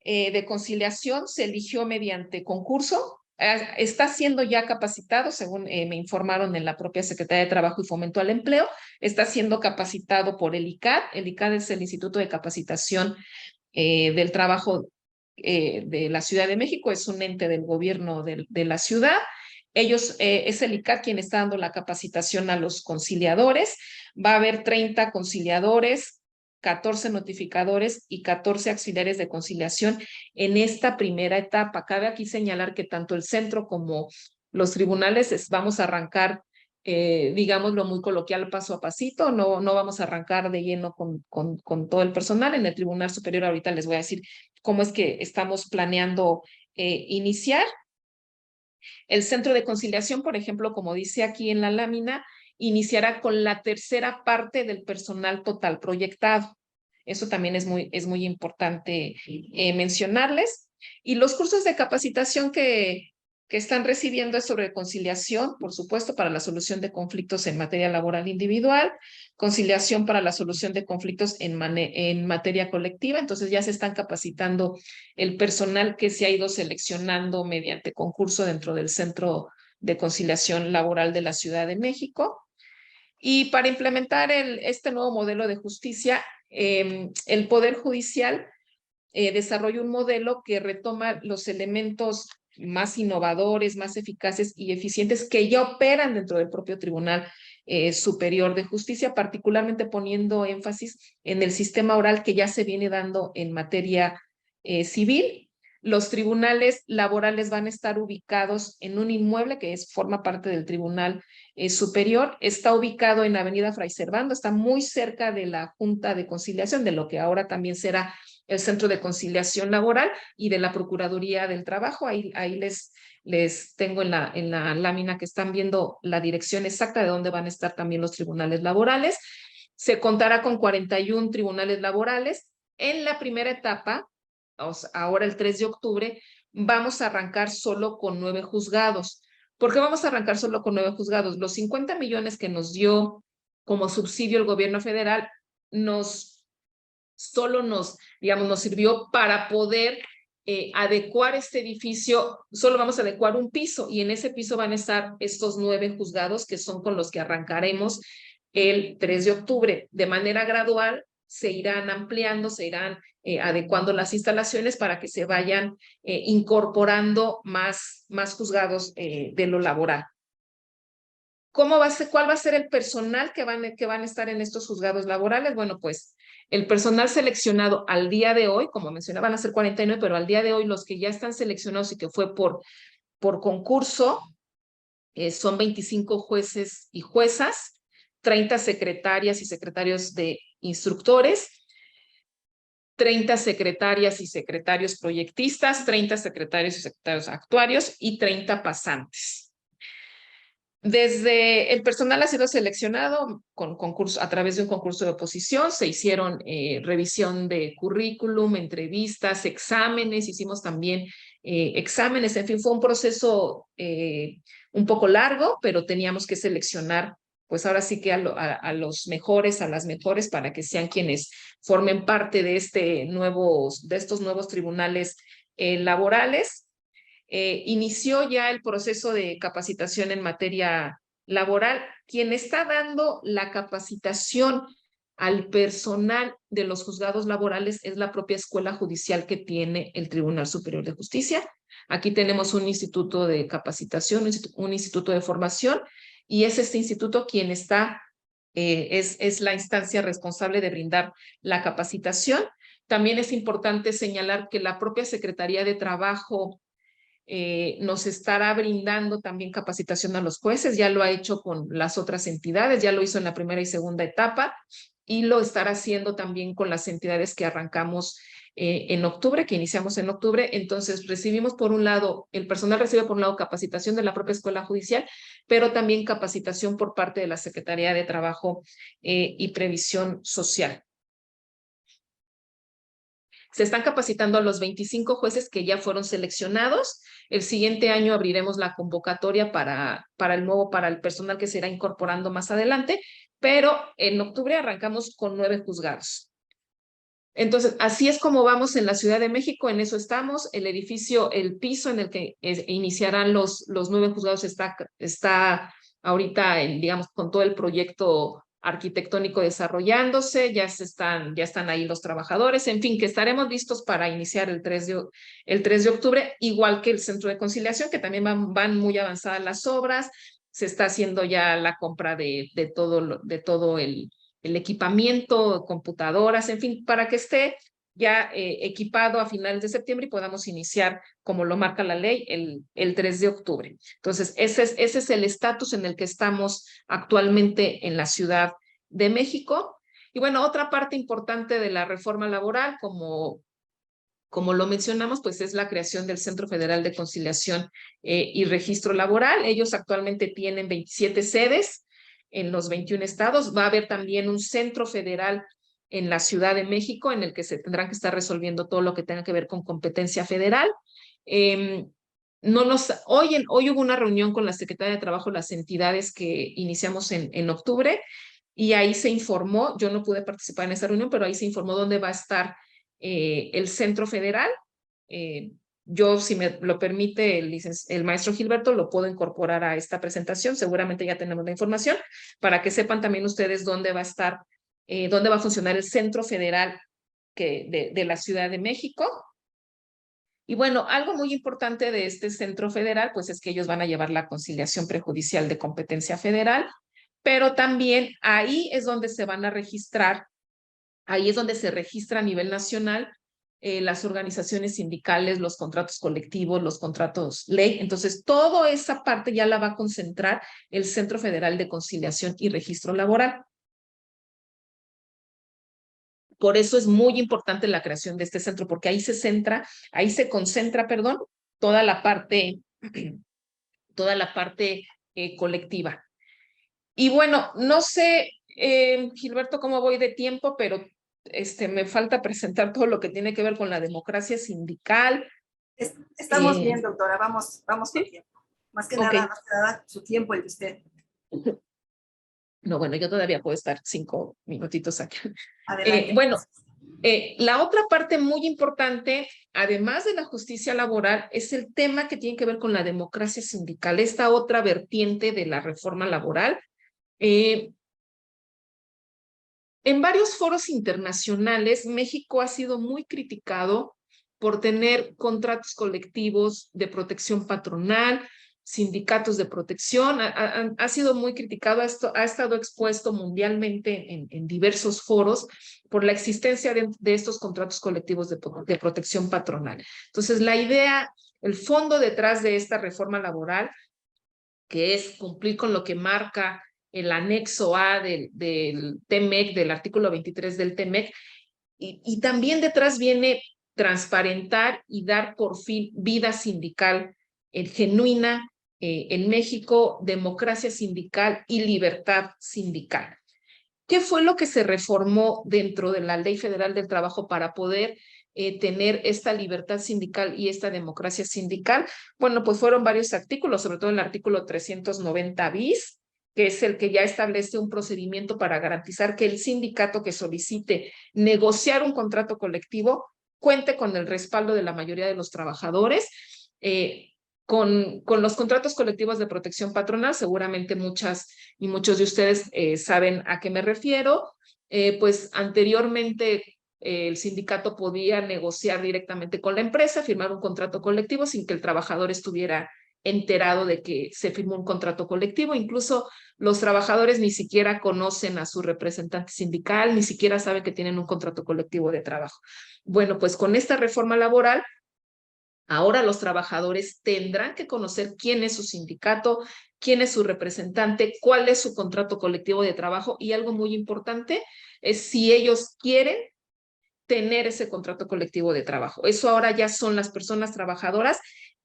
de conciliación se eligió mediante concurso, está siendo ya capacitado, según me informaron en la propia Secretaría de Trabajo y Fomento al Empleo, está siendo capacitado por el ICAD. El ICAD es el Instituto de Capacitación del Trabajo de la Ciudad de México, es un ente del gobierno de la ciudad. Es el ICAD quien está dando la capacitación a los conciliadores. Va a haber 30 conciliadores, 14 notificadores y 14 auxiliares de conciliación en esta primera etapa. Cabe aquí señalar que tanto el centro como los tribunales vamos a arrancar, digámoslo muy coloquial, paso a pasito. No vamos a arrancar de lleno con todo el personal. En el Tribunal Superior ahorita les voy a decir cómo es que estamos planeando iniciar. El Centro de Conciliación, por ejemplo, como dice aquí en la lámina, iniciará con la tercera parte del personal total proyectado. Eso también es muy importante mencionarles. Y los cursos de capacitación que están recibiendo es sobre conciliación, por supuesto, para la solución de conflictos en materia laboral individual, conciliación para la solución de conflictos en materia colectiva. Entonces ya se están capacitando el personal que se ha ido seleccionando mediante concurso dentro del Centro de Conciliación Laboral de la Ciudad de México. Y para implementar este nuevo modelo de justicia, el Poder Judicial desarrolla un modelo que retoma los elementos más innovadores, más eficaces y eficientes que ya operan dentro del propio Tribunal Superior de Justicia, particularmente poniendo énfasis en el sistema oral que ya se viene dando en materia civil. Los tribunales laborales van a estar ubicados en un inmueble que forma parte del Tribunal Superior. Está ubicado en Avenida Fray Servando, está muy cerca de la Junta de Conciliación, de lo que ahora también será el Centro de Conciliación Laboral y de la Procuraduría del Trabajo. Ahí les tengo en la lámina que están viendo la dirección exacta de dónde van a estar también los tribunales laborales. Se contará con 41 tribunales laborales. En la primera etapa, ahora el 3 de octubre, vamos a arrancar solo con 9 juzgados. ¿Por qué vamos a arrancar solo con 9 juzgados? Los 50 millones que nos dio como subsidio el gobierno federal solo nos sirvió para poder adecuar este edificio. Solo vamos a adecuar un piso y en ese piso van a estar estos 9 juzgados que son con los que arrancaremos el 3 de octubre. De manera gradual se irán ampliando, se irán adecuando las instalaciones para que se vayan incorporando más juzgados de lo laboral. ¿Cuál va a ser el personal que van a estar en estos juzgados laborales? Bueno, pues el personal seleccionado al día de hoy, como mencionaba, van a ser 49, pero al día de hoy los que ya están seleccionados y que fue por concurso son 25 jueces y juezas, 30 secretarias y secretarios de instructores, 30 secretarias y secretarios proyectistas, 30 secretarios y secretarios actuarios y 30 pasantes. Desde el personal ha sido seleccionado a través de un concurso de oposición, se hicieron revisión de currículum, entrevistas, exámenes, hicimos también exámenes, en fin, fue un proceso un poco largo, pero teníamos que seleccionar, pues ahora sí que a los mejores, a las mejores, para que sean quienes formen parte de estos nuevos tribunales laborales. Inició ya el proceso de capacitación en materia laboral. Quien está dando la capacitación al personal de los juzgados laborales es la propia escuela judicial que tiene el Tribunal Superior de Justicia. Aquí tenemos un instituto de capacitación, un instituto de formación, y es este instituto quien está, es la instancia responsable de brindar la capacitación. También es importante señalar que la propia Secretaría de Trabajo nos estará brindando también capacitación a los jueces, ya lo ha hecho con las otras entidades, ya lo hizo en la primera y segunda etapa y lo estará haciendo también con las entidades que arrancamos en octubre, que iniciamos en octubre. Entonces recibimos por un lado, el personal recibe por un lado capacitación de la propia escuela judicial, pero también capacitación por parte de la Secretaría de Trabajo y Previsión Social. Se están capacitando a los 25 jueces que ya fueron seleccionados. El siguiente año abriremos la convocatoria para el personal que se irá incorporando más adelante, pero en octubre arrancamos con 9 juzgados. Entonces, así es como vamos en la Ciudad de México, en eso estamos. El edificio, el piso en el que iniciarán los 9 juzgados está ahorita, digamos, con todo el proyecto arquitectónico desarrollándose, ya están ahí los trabajadores, en fin, que estaremos listos para iniciar el 3 de octubre, igual que el Centro de Conciliación, que también van muy avanzadas las obras, se está haciendo ya la compra de todo el equipamiento, computadoras, en fin, para que esté ya equipado a finales de septiembre y podamos iniciar, como lo marca la ley, el 3 de octubre. Entonces, ese es el estatus en el que estamos actualmente en la Ciudad de México. Y bueno, otra parte importante de la reforma laboral, como lo mencionamos, pues es la creación del Centro Federal de Conciliación y Registro Laboral. Ellos actualmente tienen 27 sedes en los 21 estados. Va a haber también un centro federal en la Ciudad de México, en el que se tendrán que estar resolviendo todo lo que tenga que ver con competencia federal. Hoy hubo una reunión con la Secretaría de Trabajo, las entidades que iniciamos en octubre, y ahí se informó, yo no pude participar en esa reunión, pero ahí se informó dónde va a estar el centro federal. Yo, si me lo permite el maestro Gilberto, lo puedo incorporar a esta presentación. Seguramente ya tenemos la información para que sepan también ustedes dónde va a estar, dónde va a funcionar el Centro Federal de la Ciudad de México. Y bueno, algo muy importante de este Centro Federal, pues es que ellos van a llevar la conciliación prejudicial de competencia federal, pero también ahí es donde se van a registrar, ahí es donde se registra a nivel nacional las organizaciones sindicales, los contratos colectivos, los contratos ley. Entonces, toda esa parte ya la va a concentrar el Centro Federal de Conciliación y Registro Laboral. Por eso es muy importante la creación de este centro, porque ahí se concentra, perdón, toda la parte colectiva. Y bueno, no sé, Gilberto, cómo voy de tiempo, pero me falta presentar todo lo que tiene que ver con la democracia sindical. Estamos bien, doctora, vamos con ¿sí? tiempo. Más que Okay. nada, su tiempo el de usted. No, bueno, yo todavía puedo estar 5 minutitos aquí. Adelante. Bueno, la otra parte muy importante, además de la justicia laboral, es el tema que tiene que ver con la democracia sindical, esta otra vertiente de la reforma laboral. En varios foros internacionales, México ha sido muy criticado por tener contratos colectivos de protección patronal, sindicatos de protección. Ha sido muy criticado, ha estado expuesto mundialmente en diversos foros por la existencia de estos contratos colectivos de protección patronal. Entonces, la idea, el fondo detrás de esta reforma laboral, que es cumplir con lo que marca el anexo A del TEMEC, del artículo 23 del TEMEC, y también detrás viene transparentar y dar por fin vida sindical genuina en México, democracia sindical y libertad sindical. ¿Qué fue lo que se reformó dentro de la Ley Federal del Trabajo para poder tener esta libertad sindical y esta democracia sindical? Bueno, pues fueron varios artículos, sobre todo el artículo 390 bis, que es el que ya establece un procedimiento para garantizar que el sindicato que solicite negociar un contrato colectivo cuente con el respaldo de la mayoría de los trabajadores. Con los contratos colectivos de protección patronal, seguramente muchas y muchos de ustedes saben a qué me refiero. Pues anteriormente el sindicato podía negociar directamente con la empresa, firmar un contrato colectivo sin que el trabajador estuviera enterado de que se firmó un contrato colectivo. Incluso los trabajadores ni siquiera conocen a su representante sindical, ni siquiera saben que tienen un contrato colectivo de trabajo. Bueno, pues con esta reforma laboral, ahora los trabajadores tendrán que conocer quién es su sindicato, quién es su representante, cuál es su contrato colectivo de trabajo, y algo muy importante es si ellos quieren tener ese contrato colectivo de trabajo. Eso ahora ya son las personas trabajadoras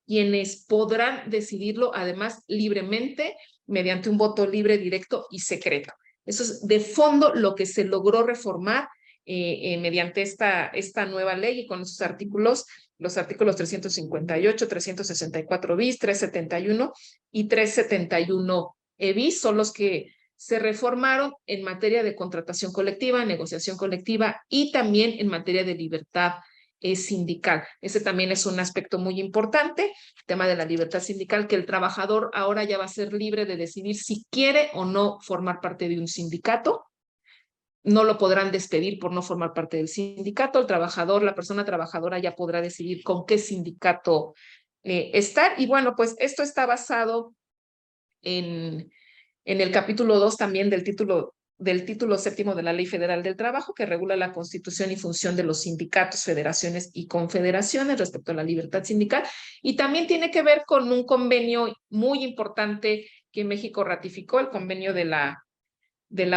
quienes podrán decidirlo, además libremente, mediante un voto libre, directo y secreto. Eso es de fondo lo que se logró reformar mediante esta nueva ley, y con esos artículos, los artículos 358, 364 bis, 371 y 371 bis son los que se reformaron en materia de contratación colectiva, negociación colectiva y también en materia de libertad sindical. Ese también es un aspecto muy importante, el tema de la libertad sindical, que el trabajador ahora ya va a ser libre de decidir si quiere o no formar parte de un sindicato. No lo podrán despedir por no formar parte del sindicato. El trabajador, la persona trabajadora ya podrá decidir con qué sindicato estar. Y bueno, pues esto está basado en el capítulo 2 también del título 7º de la Ley Federal del Trabajo, que regula la constitución y función de los sindicatos, federaciones y confederaciones respecto a la libertad sindical. Y también tiene que ver con un convenio muy importante que México ratificó, el convenio de la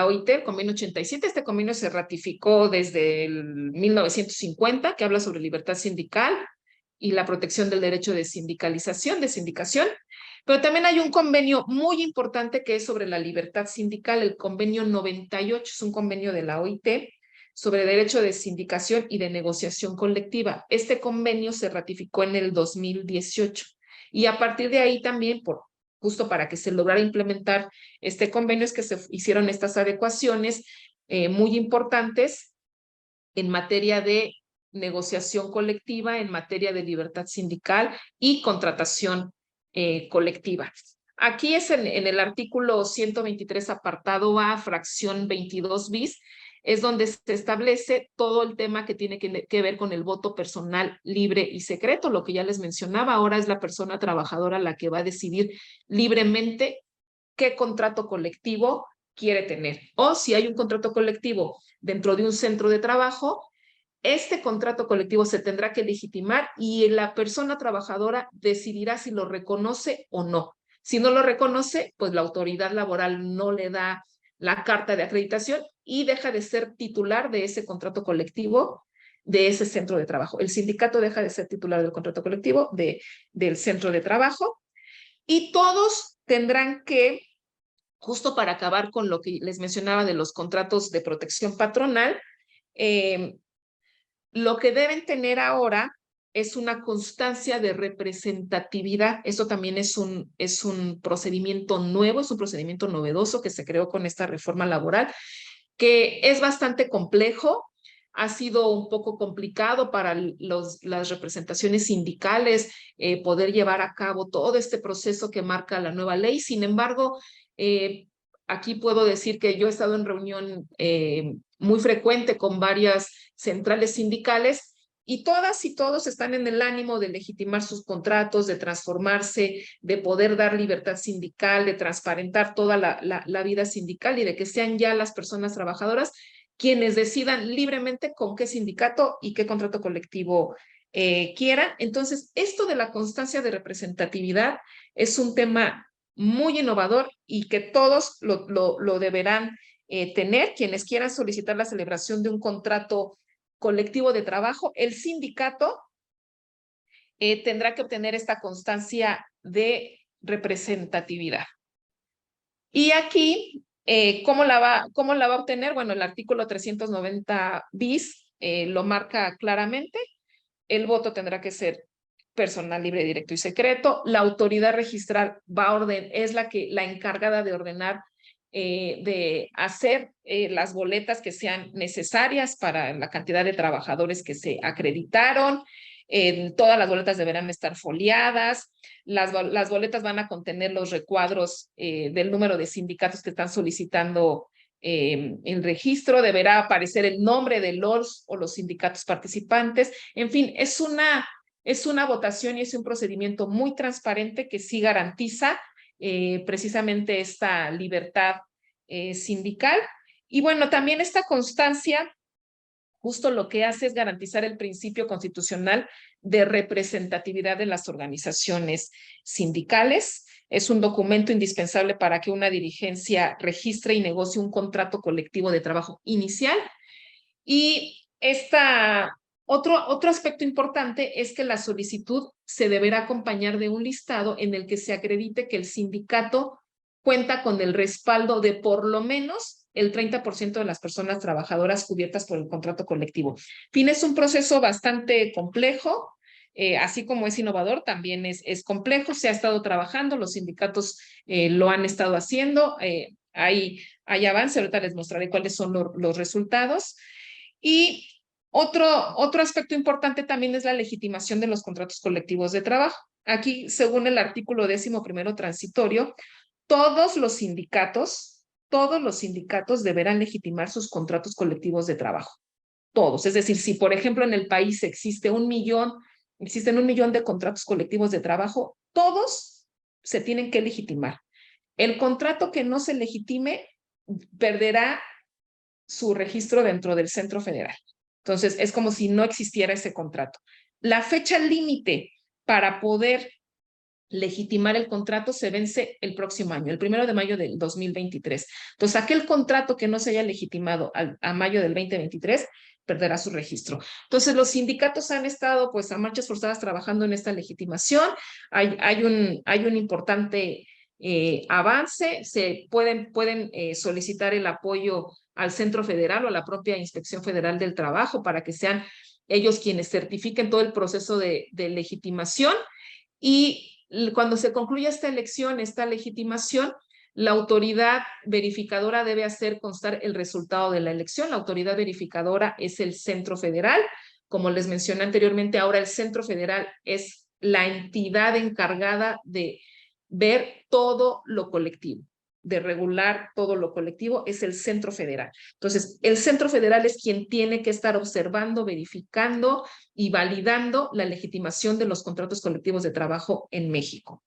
OIT, el convenio 87. Este convenio se ratificó desde el 1950, que habla sobre libertad sindical y la protección del derecho de sindicalización, de sindicación. Pero también hay un convenio muy importante que es sobre la libertad sindical, el convenio 98, es un convenio de la OIT sobre derecho de sindicación y de negociación colectiva. Este convenio se ratificó en el 2018 y a partir de ahí también, justo para que se lograra implementar este convenio, es que se hicieron estas adecuaciones muy importantes en materia de negociación colectiva, en materia de libertad sindical y contratación colectiva. Aquí es en el artículo 123, apartado A, fracción 22 bis, es donde se establece todo el tema que tiene que ver con el voto personal libre y secreto. Lo que ya les mencionaba, ahora es la persona trabajadora la que va a decidir libremente qué contrato colectivo quiere tener. O si hay un contrato colectivo dentro de un centro de trabajo, este contrato colectivo se tendrá que legitimar y la persona trabajadora decidirá si lo reconoce o no. Si no lo reconoce, pues la autoridad laboral no le da la carta de acreditación y deja de ser titular de ese contrato colectivo de ese centro de trabajo. El sindicato deja de ser titular del contrato colectivo del centro de trabajo y todos tendrán que, justo para acabar con lo que les mencionaba de los contratos de protección patronal, lo que deben tener ahora es una constancia de representatividad. Esto también es un procedimiento nuevo, es un procedimiento novedoso que se creó con esta reforma laboral, que es bastante complejo. Ha sido un poco complicado para las representaciones sindicales poder llevar a cabo todo este proceso que marca la nueva ley. Sin embargo, aquí puedo decir que yo he estado en reunión muy frecuente con varias centrales sindicales y todas y todos están en el ánimo de legitimar sus contratos, de transformarse, de poder dar libertad sindical, de transparentar toda la vida sindical y de que sean ya las personas trabajadoras quienes decidan libremente con qué sindicato y qué contrato colectivo quieran. Entonces, esto de la constancia de representatividad es un tema muy innovador y que todos lo deberán tener. Quienes quieran solicitar la celebración de un contrato colectivo de trabajo, el sindicato tendrá que obtener esta constancia de representatividad. Y aquí, ¿cómo la va a obtener? Bueno, el artículo 390 bis lo marca claramente. El voto tendrá que ser personal, libre, directo y secreto. La autoridad registral es la encargada de ordenar, de hacer las boletas que sean necesarias para la cantidad de trabajadores que se acreditaron. Todas las boletas deberán estar foliadas. Las boletas van a contener los recuadros del número de sindicatos que están solicitando el registro. Deberá aparecer el nombre de los o los sindicatos participantes. En fin, es una votación y es un procedimiento muy transparente que sí garantiza precisamente esta libertad sindical. Y bueno, también esta constancia justo lo que hace es garantizar el principio constitucional de representatividad de las organizaciones sindicales. Es un documento indispensable para que una dirigencia registre y negocie un contrato colectivo de trabajo inicial. Y otro aspecto importante es que la solicitud se deberá acompañar de un listado en el que se acredite que el sindicato cuenta con el respaldo de por lo menos el 30% de las personas trabajadoras cubiertas por el contrato colectivo. En fin, es un proceso bastante complejo, así como es innovador, también es complejo. Se ha estado trabajando, los sindicatos lo han estado haciendo, hay avance, ahorita les mostraré cuáles son los resultados. Y otro aspecto importante también es la legitimación de los contratos colectivos de trabajo. Aquí, según el artículo 11º transitorio, todos los sindicatos deberán legitimar sus contratos colectivos de trabajo. Todos. Es decir, si por ejemplo en el país existen 1 millón de contratos colectivos de trabajo, todos se tienen que legitimar. El contrato que no se legitime perderá su registro dentro del Centro Federal. Entonces, es como si no existiera ese contrato. La fecha límite para poder legitimar el contrato se vence el próximo año, el 1 de mayo del 2023. Entonces, aquel contrato que no se haya legitimado a mayo del 2023 perderá su registro. Entonces, los sindicatos han estado pues a marchas forzadas trabajando en esta legitimación. Hay un importante avance. Se pueden solicitar el apoyo al Centro Federal o a la propia Inspección Federal del Trabajo para que sean ellos quienes certifiquen todo el proceso de legitimación. Y cuando se concluya esta legitimación, la autoridad verificadora debe hacer constar el resultado de la elección. La autoridad verificadora es el Centro Federal. Como les mencioné anteriormente, ahora el Centro Federal es la entidad encargada de ver todo lo colectivo, de regular todo lo colectivo, es el Centro Federal. Entonces, el Centro Federal es quien tiene que estar observando, verificando y validando la legitimación de los contratos colectivos de trabajo en México.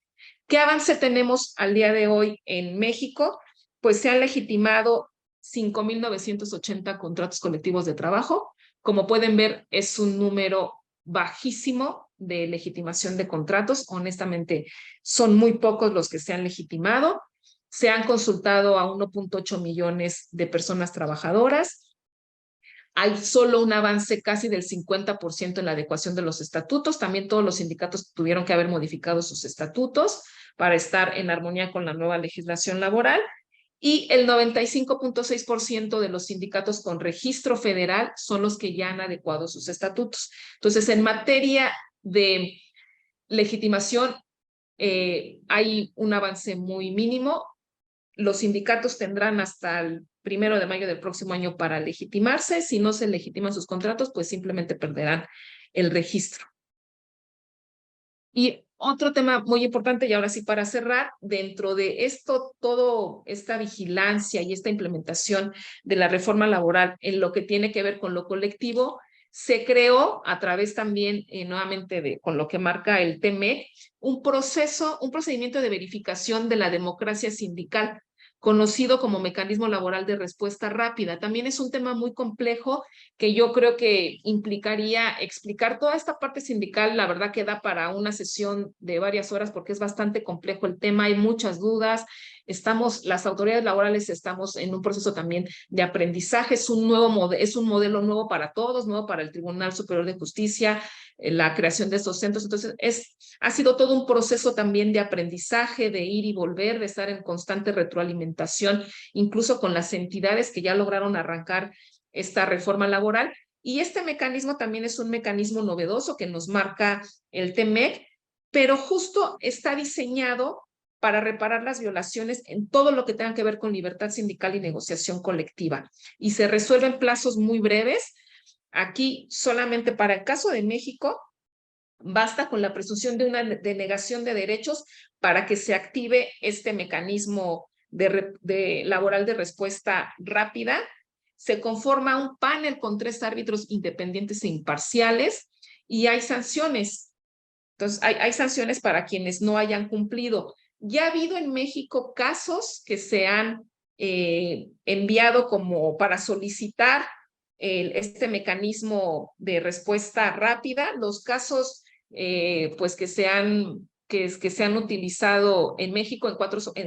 ¿Qué avance tenemos al día de hoy en México? Pues se han legitimado 5,980 contratos colectivos de trabajo. Como pueden ver, es un número bajísimo de legitimación de contratos. Honestamente, son muy pocos los que se han legitimado. Se han consultado a 1.8 millones de personas trabajadoras. Hay solo un avance casi del 50% en la adecuación de los estatutos. También todos los sindicatos tuvieron que haber modificado sus estatutos para estar en armonía con la nueva legislación laboral. Y el 95.6% de los sindicatos con registro federal son los que ya han adecuado sus estatutos. Entonces, en materia de legitimación, hay un avance muy mínimo. Los sindicatos tendrán hasta el 1 de mayo del próximo año para legitimarse. Si no se legitiman sus contratos, pues simplemente perderán el registro. Y otro tema muy importante, y ahora sí para cerrar, dentro de esto, toda esta vigilancia y esta implementación de la reforma laboral en lo que tiene que ver con lo colectivo, se creó a través también, nuevamente, con lo que marca el TMEC, un procedimiento de verificación de la democracia sindical, conocido como mecanismo laboral de respuesta rápida. También es un tema muy complejo que yo creo que implicaría explicar toda esta parte sindical. La verdad que da para una sesión de varias horas porque es bastante complejo el tema, hay muchas dudas. Las autoridades laborales estamos en un proceso también de aprendizaje, es un modelo nuevo para todos, nuevo para el Tribunal Superior de Justicia, la creación de estos centros. Entonces, ha sido todo un proceso también de aprendizaje, de ir y volver, de estar en constante retroalimentación, incluso con las entidades que ya lograron arrancar esta reforma laboral. Y este mecanismo también es un mecanismo novedoso que nos marca el TMEC, pero justo está diseñado para reparar las violaciones en todo lo que tenga que ver con libertad sindical y negociación colectiva. Y se resuelve en plazos muy breves. Aquí, solamente para el caso de México, basta con la presunción de una denegación de derechos para que se active este mecanismo laboral de respuesta rápida. Se conforma un panel con 3 árbitros independientes e imparciales y hay sanciones. Entonces, hay sanciones para quienes no hayan cumplido. Ya ha habido en México casos que se han enviado como para solicitar este mecanismo de respuesta rápida. Los casos pues que se han utilizado en México en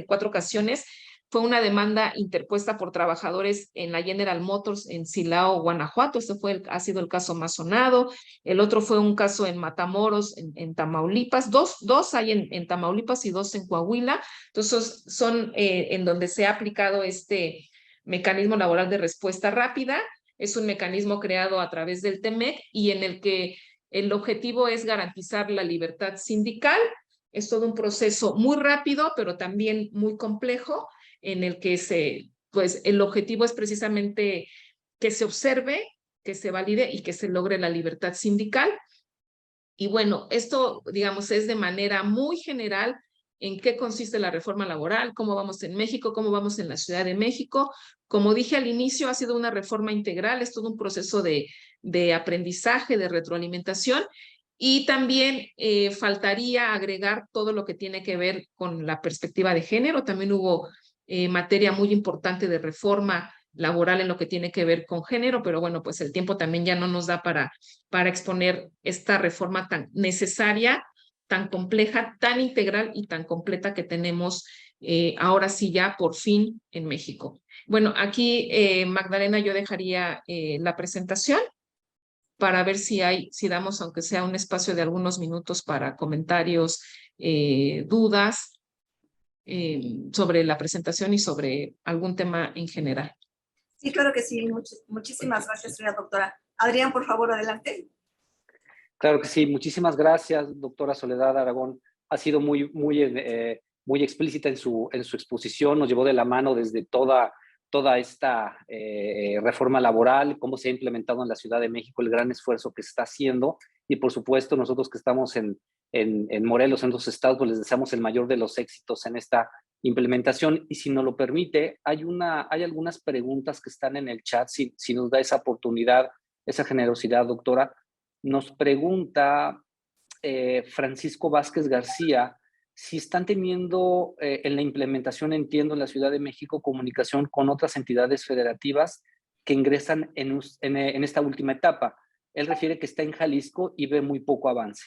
4 ocasiones. Fue una demanda interpuesta por trabajadores en la General Motors en Silao, Guanajuato. Este ha sido el caso más sonado. El otro fue un caso en Matamoros, en Tamaulipas. Dos hay en Tamaulipas y 2 en Coahuila. Entonces son en donde se ha aplicado este mecanismo laboral de respuesta rápida. Es un mecanismo creado a través del TMEC y en el que el objetivo es garantizar la libertad sindical. Es todo un proceso muy rápido, pero también muy complejo, en el que pues el objetivo es precisamente que se observe, que se valide y que se logre la libertad sindical. Y bueno, esto, digamos, es de manera muy general en qué consiste la reforma laboral, cómo vamos en México, cómo vamos en la Ciudad de México. Como dije al inicio, ha sido una reforma integral, es todo un proceso de aprendizaje, de retroalimentación. Y también faltaría agregar todo lo que tiene que ver con la perspectiva de género. También hubo materia muy importante de reforma laboral en lo que tiene que ver con género, pero bueno, pues el tiempo también ya no nos da para exponer esta reforma tan necesaria, tan compleja, tan integral y tan completa que tenemos ahora sí ya por fin en México. Bueno, aquí Magdalena, yo dejaría la presentación para ver si damos, aunque sea un espacio de algunos minutos para comentarios, dudas sobre la presentación y sobre algún tema en general. Sí, claro que sí. Muchísimas gracias, señora doctora. Adrián, por favor, adelante. Claro que sí. Muchísimas gracias, doctora Soledad Aragón. Ha sido muy explícita en su exposición. Nos llevó de la mano desde toda esta reforma laboral, cómo se ha implementado en la Ciudad de México, el gran esfuerzo que se está haciendo. Y por supuesto, nosotros que estamos en Morelos, en los estados, pues les deseamos el mayor de los éxitos en esta implementación. Y si nos lo permite, hay algunas preguntas que están en el chat, si nos da esa oportunidad, esa generosidad, doctora. Nos pregunta Francisco Vázquez García si están teniendo en la implementación, entiendo, en la Ciudad de México, comunicación con otras entidades federativas que ingresan en esta última etapa. Él refiere que está en Jalisco y ve muy poco avance.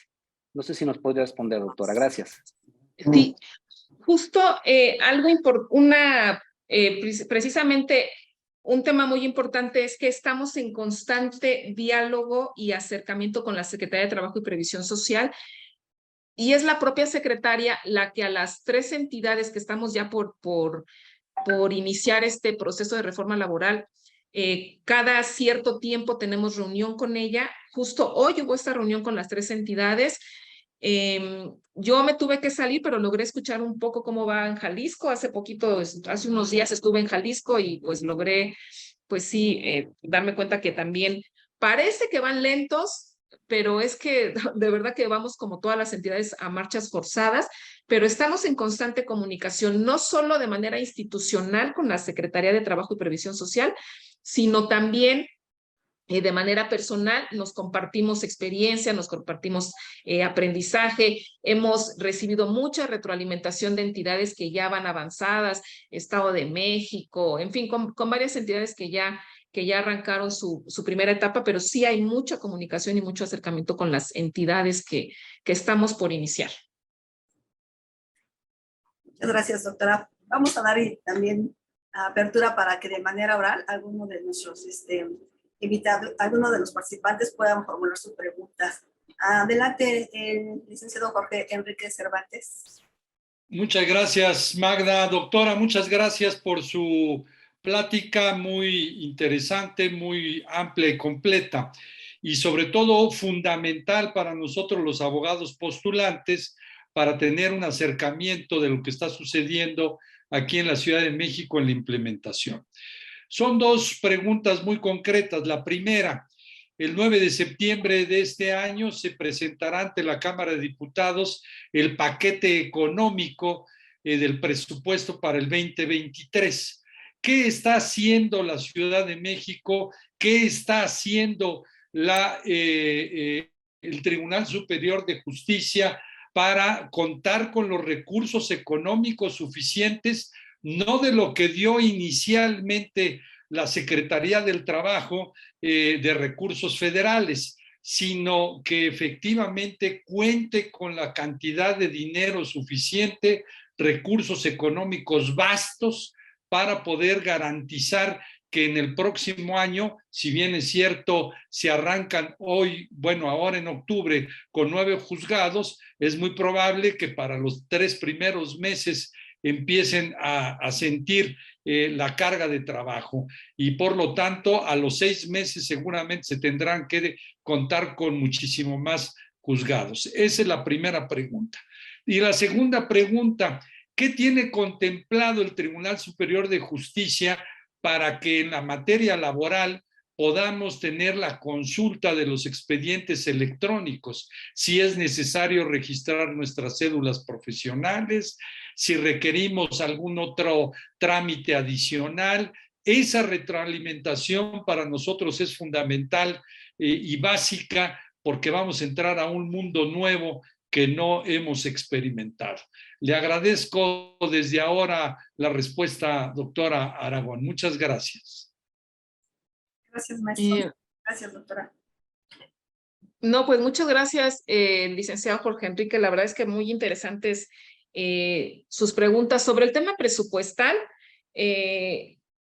No sé si nos podría responder, doctora. Gracias. Sí, justo precisamente un tema muy importante es que estamos en constante diálogo y acercamiento con la Secretaría de Trabajo y Previsión Social, y es la propia secretaria la que a las 3 entidades que estamos ya por iniciar este proceso de reforma laboral, cada cierto tiempo tenemos reunión con ella. Justo hoy hubo esta reunión con las 3 entidades. Yo me tuve que salir, pero logré escuchar un poco cómo va en Jalisco. Hace unos días estuve en Jalisco y pues logré, pues sí, darme cuenta que también parece que van lentos, pero es que de verdad que vamos como todas las entidades a marchas forzadas, pero estamos en constante comunicación, no solo de manera institucional con la Secretaría de Trabajo y Previsión Social, sino también de manera personal. Nos compartimos experiencia, nos compartimos aprendizaje, hemos recibido mucha retroalimentación de entidades que ya van avanzadas, Estado de México, en fin, con varias entidades que ya arrancaron su primera etapa, pero sí hay mucha comunicación y mucho acercamiento con las entidades que estamos por iniciar. Muchas gracias, doctora. Vamos a dar también apertura para que de manera oral alguno de nuestros invitados, alguno de los participantes puedan formular sus preguntas. Adelante, el licenciado Jorge Enrique Cervantes. Muchas gracias, Magda. Doctora, muchas gracias por su plática muy interesante, muy amplia y completa, y sobre todo fundamental para nosotros los abogados postulantes para tener un acercamiento de lo que está sucediendo aquí en la Ciudad de México en la implementación. Son 2 preguntas muy concretas. La primera: el 9 de septiembre de este año se presentará ante la Cámara de Diputados el paquete económico del presupuesto para el 2023. ¿Qué está haciendo la Ciudad de México? ¿Qué está haciendo el Tribunal Superior de Justicia para contar con los recursos económicos suficientes, no de lo que dio inicialmente la Secretaría del Trabajo de recursos federales, sino que efectivamente cuente con la cantidad de dinero suficiente, recursos económicos vastos, para poder garantizar que en el próximo año, si bien es cierto, se arrancan ahora en octubre con 9 juzgados, es muy probable que para los 3 primeros meses empiecen a sentir la carga de trabajo, y por lo tanto a los 6 meses seguramente se tendrán que contar con muchísimo más juzgados. Esa es la primera pregunta. Y la segunda pregunta: ¿qué tiene contemplado el Tribunal Superior de Justicia para que en la materia laboral podamos tener la consulta de los expedientes electrónicos? Si es necesario registrar nuestras cédulas profesionales, si requerimos algún otro trámite adicional. Esa retroalimentación para nosotros es fundamental y básica, porque vamos a entrar a un mundo nuevo que no hemos experimentado. Le agradezco desde ahora la respuesta, doctora Aragón. Muchas gracias. Gracias, maestro. Gracias, doctora. No, pues muchas gracias, licenciado Jorge Enrique. La verdad es que muy interesantes sus preguntas. Sobre el tema presupuestal,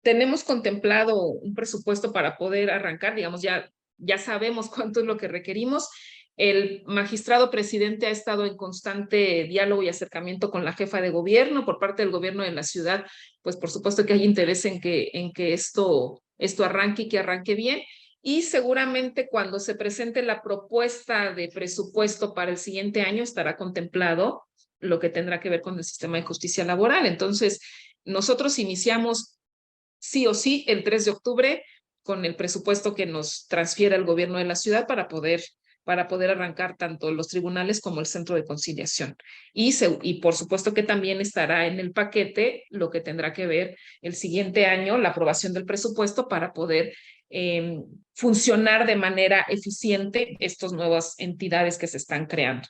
tenemos contemplado un presupuesto para poder arrancar, digamos, ya sabemos cuánto es lo que requerimos. El magistrado presidente ha estado en constante diálogo y acercamiento con la jefa de gobierno. Por parte del gobierno de la ciudad, pues por supuesto que hay interés en que esto arranque y que arranque bien. Y seguramente cuando se presente la propuesta de presupuesto para el siguiente año estará contemplado lo que tendrá que ver con el sistema de justicia laboral. Entonces, nosotros iniciamos sí o sí el 3 de octubre con el presupuesto que nos transfiere el gobierno de la ciudad para poder arrancar tanto los tribunales como el centro de conciliación. Y por supuesto que también estará en el paquete lo que tendrá que ver el siguiente año, la aprobación del presupuesto para poder funcionar de manera eficiente estas nuevas entidades que se están creando.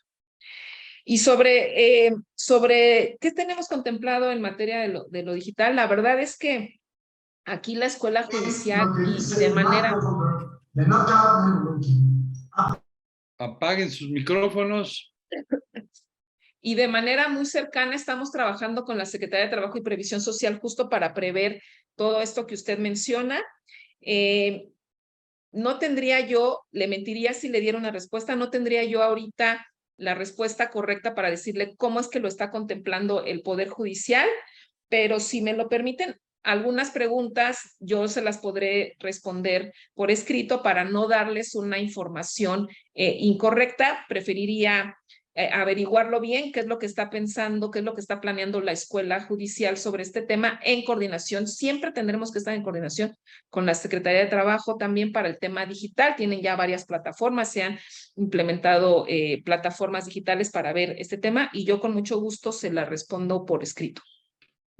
Y sobre qué tenemos contemplado en materia de lo digital, la verdad es que aquí la escuela judicial y de manera... Apaguen sus micrófonos. Y de manera muy cercana estamos trabajando con la Secretaría de Trabajo y Previsión Social justo para prever todo esto que usted menciona. No tendría yo, le mentiría si le diera una respuesta, no tendría yo ahorita la respuesta correcta para decirle cómo es que lo está contemplando el Poder Judicial, pero si me lo permiten, algunas preguntas yo se las podré responder por escrito para no darles una información incorrecta. Preferiría averiguarlo bien, qué es lo que está pensando, qué es lo que está planeando la escuela judicial sobre este tema en coordinación. Siempre tendremos que estar en coordinación con la Secretaría de Trabajo también para el tema digital. Tienen ya varias plataformas, se han implementado plataformas digitales para ver este tema y yo con mucho gusto se la respondo por escrito.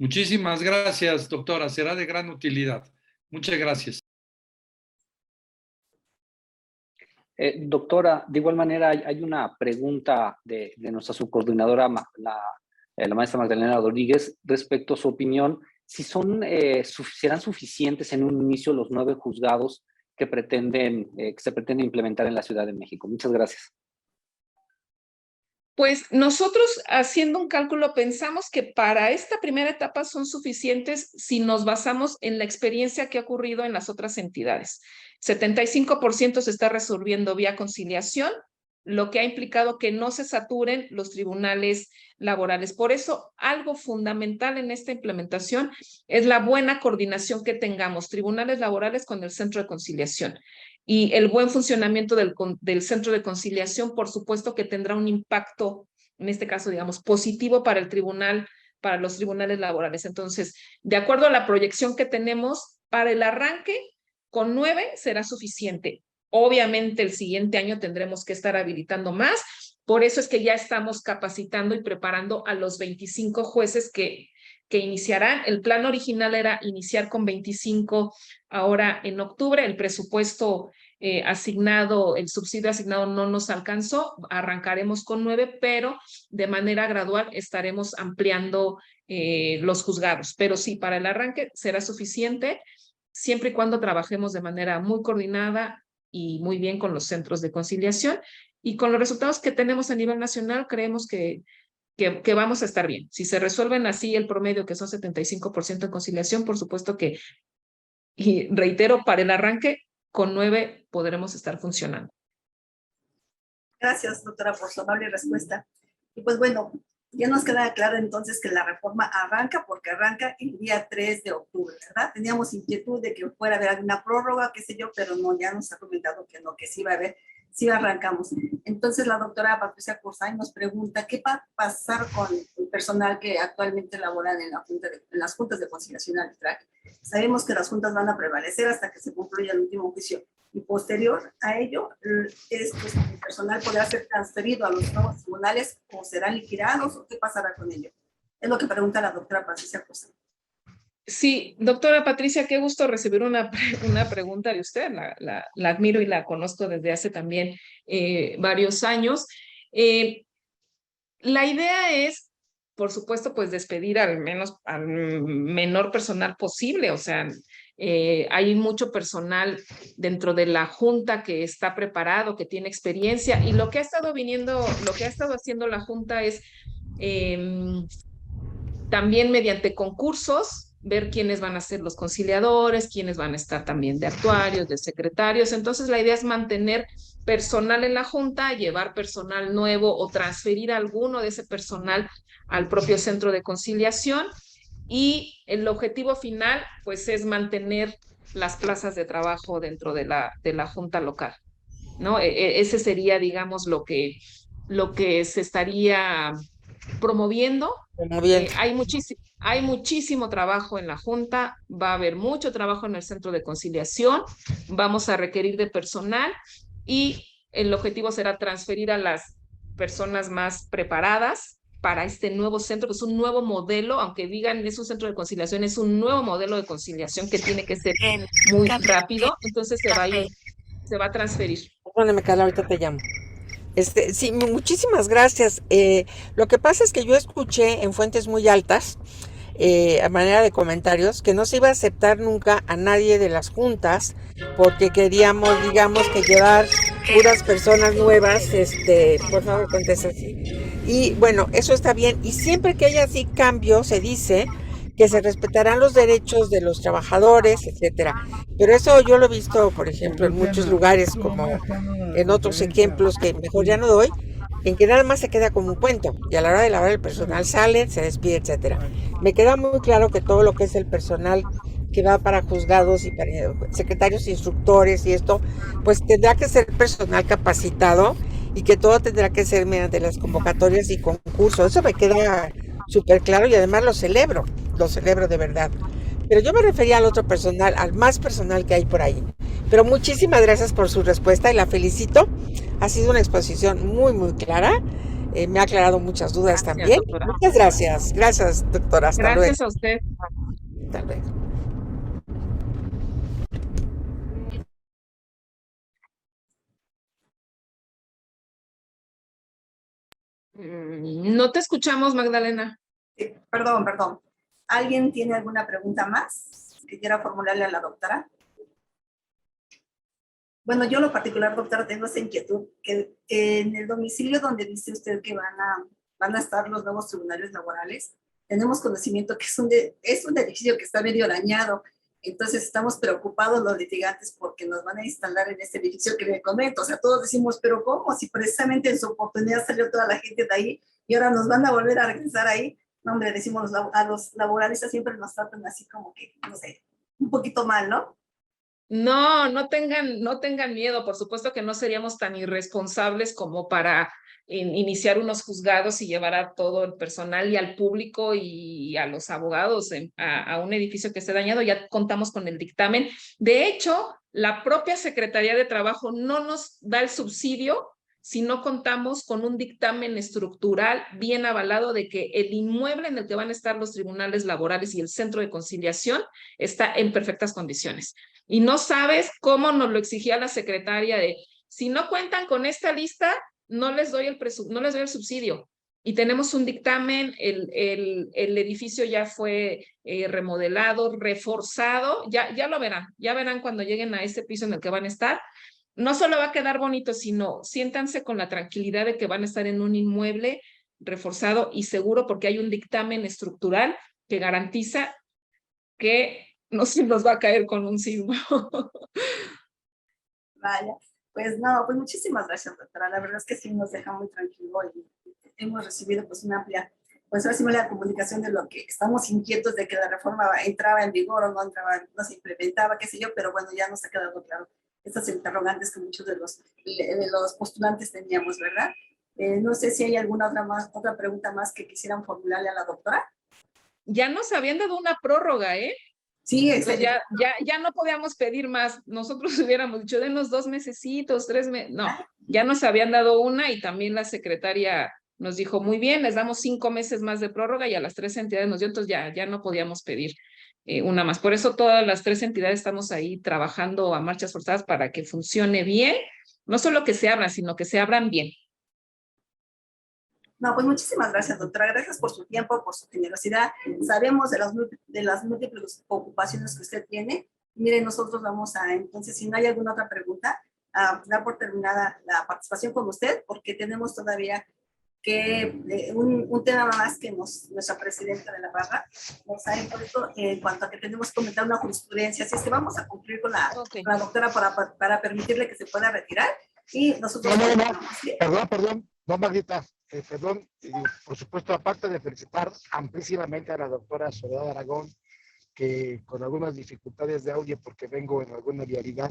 Muchísimas gracias, doctora. Será de gran utilidad. Muchas gracias. Doctora, de igual manera hay una pregunta de nuestra subcoordinadora, la maestra Magdalena Rodríguez, respecto a su opinión, si serán suficientes en un inicio los 9 juzgados que se pretenden implementar en la Ciudad de México. Muchas gracias. Pues nosotros haciendo un cálculo pensamos que para esta primera etapa son suficientes si nos basamos en la experiencia que ha ocurrido en las otras entidades. 75% se está resolviendo vía conciliación, lo que ha implicado que no se saturen los tribunales laborales. Por eso, algo fundamental en esta implementación es la buena coordinación que tengamos, tribunales laborales con el centro de conciliación. Y el buen funcionamiento del centro de conciliación, por supuesto que tendrá un impacto, en este caso, digamos, positivo para el tribunal, para los tribunales laborales. Entonces, de acuerdo a la proyección que tenemos, para el arranque, con 9 será suficiente. Obviamente, el siguiente año tendremos que estar habilitando más. Por eso es que ya estamos capacitando y preparando a los 25 jueces que iniciarán. El plan original era iniciar con 25 ahora en octubre. El presupuesto asignado, el subsidio asignado no nos alcanzó. Arrancaremos con 9, pero de manera gradual estaremos ampliando los juzgados. Pero sí, para el arranque será suficiente siempre y cuando trabajemos de manera muy coordinada y muy bien con los centros de conciliación. Y con los resultados que tenemos a nivel nacional, creemos que vamos a estar bien. Si se resuelven así el promedio, que son 75% en conciliación, por supuesto que, y reitero, para el arranque, con 9 podremos estar funcionando. Gracias, doctora, por su amable respuesta. Y pues bueno, ya nos queda claro entonces que la reforma arranca porque arranca el día 3 de octubre, ¿verdad? Teníamos inquietud de que fuera a haber alguna prórroga, qué sé yo, pero no, ya nos ha comentado que no, que sí va a haber. Sí, arrancamos. Entonces, la doctora Patricia Cursay nos pregunta, ¿qué va a pasar con el personal que actualmente laboran en las juntas de conciliación arbitral? Sabemos que las juntas van a prevalecer hasta que se concluya el último juicio. Y posterior a ello, el personal podrá ser transferido a los nuevos tribunales o serán liquidados o qué pasará con ello. Es lo que pregunta la doctora Patricia Cursay. Sí, doctora Patricia, qué gusto recibir una pregunta de usted. La admiro y la conozco desde hace también varios años. La idea es, por supuesto, pues despedir al menor personal posible. O sea, hay mucho personal dentro de la junta que está preparado, que tiene experiencia y lo que ha estado haciendo la junta es también mediante concursos ver quiénes van a ser los conciliadores, quiénes van a estar también de actuarios, de secretarios. Entonces, la idea es mantener personal en la junta, llevar personal nuevo o transferir alguno de ese personal al propio centro de conciliación. Y el objetivo final, pues, es mantener las plazas de trabajo dentro de la junta local, ¿no? Ese sería, digamos, lo que se estaría promoviendo. Hay muchísimo trabajo en la junta, va a haber mucho trabajo en el centro de conciliación, vamos a requerir de personal y el objetivo será transferir a las personas más preparadas para este nuevo centro, que es un nuevo modelo, aunque digan es un centro de conciliación, es un nuevo modelo de conciliación que tiene que ser muy rápido, entonces se va a transferir. Perdóname, Carla, ahorita te llamo. Sí, muchísimas gracias. Lo que pasa es que yo escuché en fuentes muy altas, a manera de comentarios, que no se iba a aceptar nunca a nadie de las juntas porque queríamos, digamos, que llevar puras personas nuevas. Por favor, contesta así. Y bueno, eso está bien. Y siempre que haya así cambio, se dice que se respetarán los derechos de los trabajadores, etcétera. Pero eso yo lo he visto, por ejemplo, en muchos lugares, como en otros ejemplos que mejor ya no doy, en que nada más se queda como un cuento y a la hora de la hora el personal sale, se despide, etcétera. Me queda muy claro que todo lo que es el personal que va para juzgados y para secretarios, instructores y esto, pues tendrá que ser personal capacitado y que todo tendrá que ser mediante las convocatorias y concursos. Eso me queda súper claro y además lo celebro de verdad. Pero yo me refería al otro personal, al más personal que hay por ahí. Pero muchísimas gracias por su respuesta y la felicito. Ha sido una exposición muy, muy clara. Me ha aclarado muchas dudas Gracias, también. doctora. Muchas gracias. Gracias, doctora. Hasta luego. Gracias a usted. Hasta luego. No te escuchamos, Magdalena. Sí, perdón. ¿Alguien tiene alguna pregunta más que quiera formularle a la doctora? Bueno, yo en lo particular, doctora, tengo esa inquietud que en el domicilio donde dice usted que van a estar los nuevos tribunales laborales, tenemos conocimiento que es un edificio que está medio dañado. Entonces estamos preocupados los litigantes porque nos van a instalar en este edificio que le comento. O sea, todos decimos, pero ¿cómo? Si precisamente en su oportunidad salió toda la gente de ahí y ahora nos van a volver a regresar ahí. No, hombre, decimos, a los laboralistas siempre nos tratan así como que, no sé, un poquito mal, ¿no? No tengan miedo. Por supuesto que no seríamos tan irresponsables como para iniciar unos juzgados y llevar a todo el personal y al público y a los abogados a un edificio que esté dañado. Ya contamos con el dictamen. De hecho, la propia Secretaría de Trabajo no nos da el subsidio si no contamos con un dictamen estructural bien avalado de que el inmueble en el que van a estar los tribunales laborales y el centro de conciliación está en perfectas condiciones. Y no sabes cómo nos lo exigía la secretaria de, si no cuentan con esta lista, no les doy el subsidio. Y tenemos un dictamen, el edificio ya fue remodelado, reforzado, ya lo verán, ya verán cuando lleguen a este piso en el que van a estar. No solo va a quedar bonito, sino siéntanse con la tranquilidad de que van a estar en un inmueble reforzado y seguro porque hay un dictamen estructural que garantiza que no se nos va a caer con un sismo. Vaya, pues no, pues muchísimas gracias, doctora. La verdad es que sí nos deja muy tranquilo y hemos recibido pues una amplia, pues ahora sí la comunicación de lo que estamos inquietos de que la reforma entraba en vigor o no entraba, no se implementaba, qué sé yo, pero bueno, ya nos ha quedado claro estas interrogantes que muchos de los postulantes teníamos, ¿verdad? No sé si hay alguna otra pregunta más que quisieran formularle a la doctora. Ya nos habían dado una prórroga, ¿eh? Sí, pues ya no podíamos pedir más. Nosotros hubiéramos dicho, denos 2 mesecitos, 3 meses. No, ya nos habían dado una y también la secretaria nos dijo, muy bien, les damos 5 meses más de prórroga y a las 3 entidades nos dio, entonces ya no podíamos pedir una más. Por eso todas las 3 entidades estamos ahí trabajando a marchas forzadas para que funcione bien, no solo que se abran, sino que se abran bien. No, pues muchísimas gracias, doctora. Gracias por su tiempo, por su generosidad. Sabemos de las múltiples ocupaciones que usted tiene. Miren, nosotros vamos a, entonces, si no hay alguna otra pregunta, a dar por terminada la participación con usted, porque tenemos todavía que un tema más que nuestra presidenta de la barra nos ha impuesto en cuanto a que tenemos que comentar una jurisprudencia. Así es que vamos a cumplir con la doctora para permitirle que se pueda retirar. Y nosotros... Perdón, Magdita. Perdón, por supuesto, aparte de felicitar amplísimamente a la doctora Soledad Aragón, que con algunas dificultades de audio, porque vengo en alguna vialidad,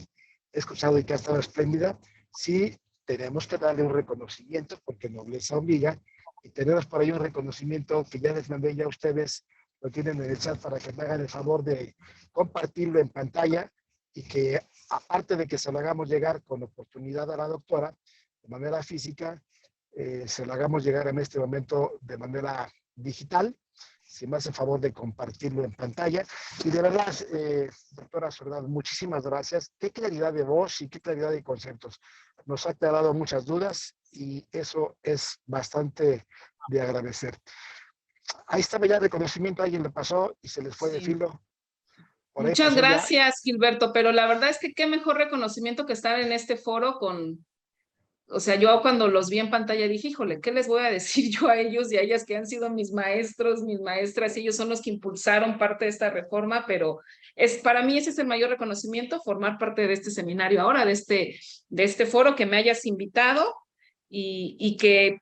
he escuchado y que ha estado espléndida, sí tenemos que darle un reconocimiento, porque nobleza obliga, y tenemos por ahí un reconocimiento que ya les mandé ya a ustedes, lo tienen en el chat para que me hagan el favor de compartirlo en pantalla, y que aparte de que se lo hagamos llegar con oportunidad a la doctora, de manera física, se lo hagamos llegar en este momento de manera digital, si me hace favor de compartirlo en pantalla. Y de verdad, doctora Soledad, muchísimas gracias. Qué claridad de voz y qué claridad de conceptos. Nos ha aclarado muchas dudas y eso es bastante de agradecer. Ahí estaba ya el reconocimiento, alguien le pasó y se les fue de Sí. filo. Por ahí Muchas pasó ya. gracias, Gilberto, pero la verdad es que qué mejor reconocimiento que estar en este foro con, o sea, yo cuando los vi en pantalla dije, híjole, ¿qué les voy a decir yo a ellos y a ellas que han sido mis maestros, mis maestras? Ellos son los que impulsaron parte de esta reforma, pero para mí ese es el mayor reconocimiento, formar parte de este seminario ahora, de este foro, que me hayas invitado y que,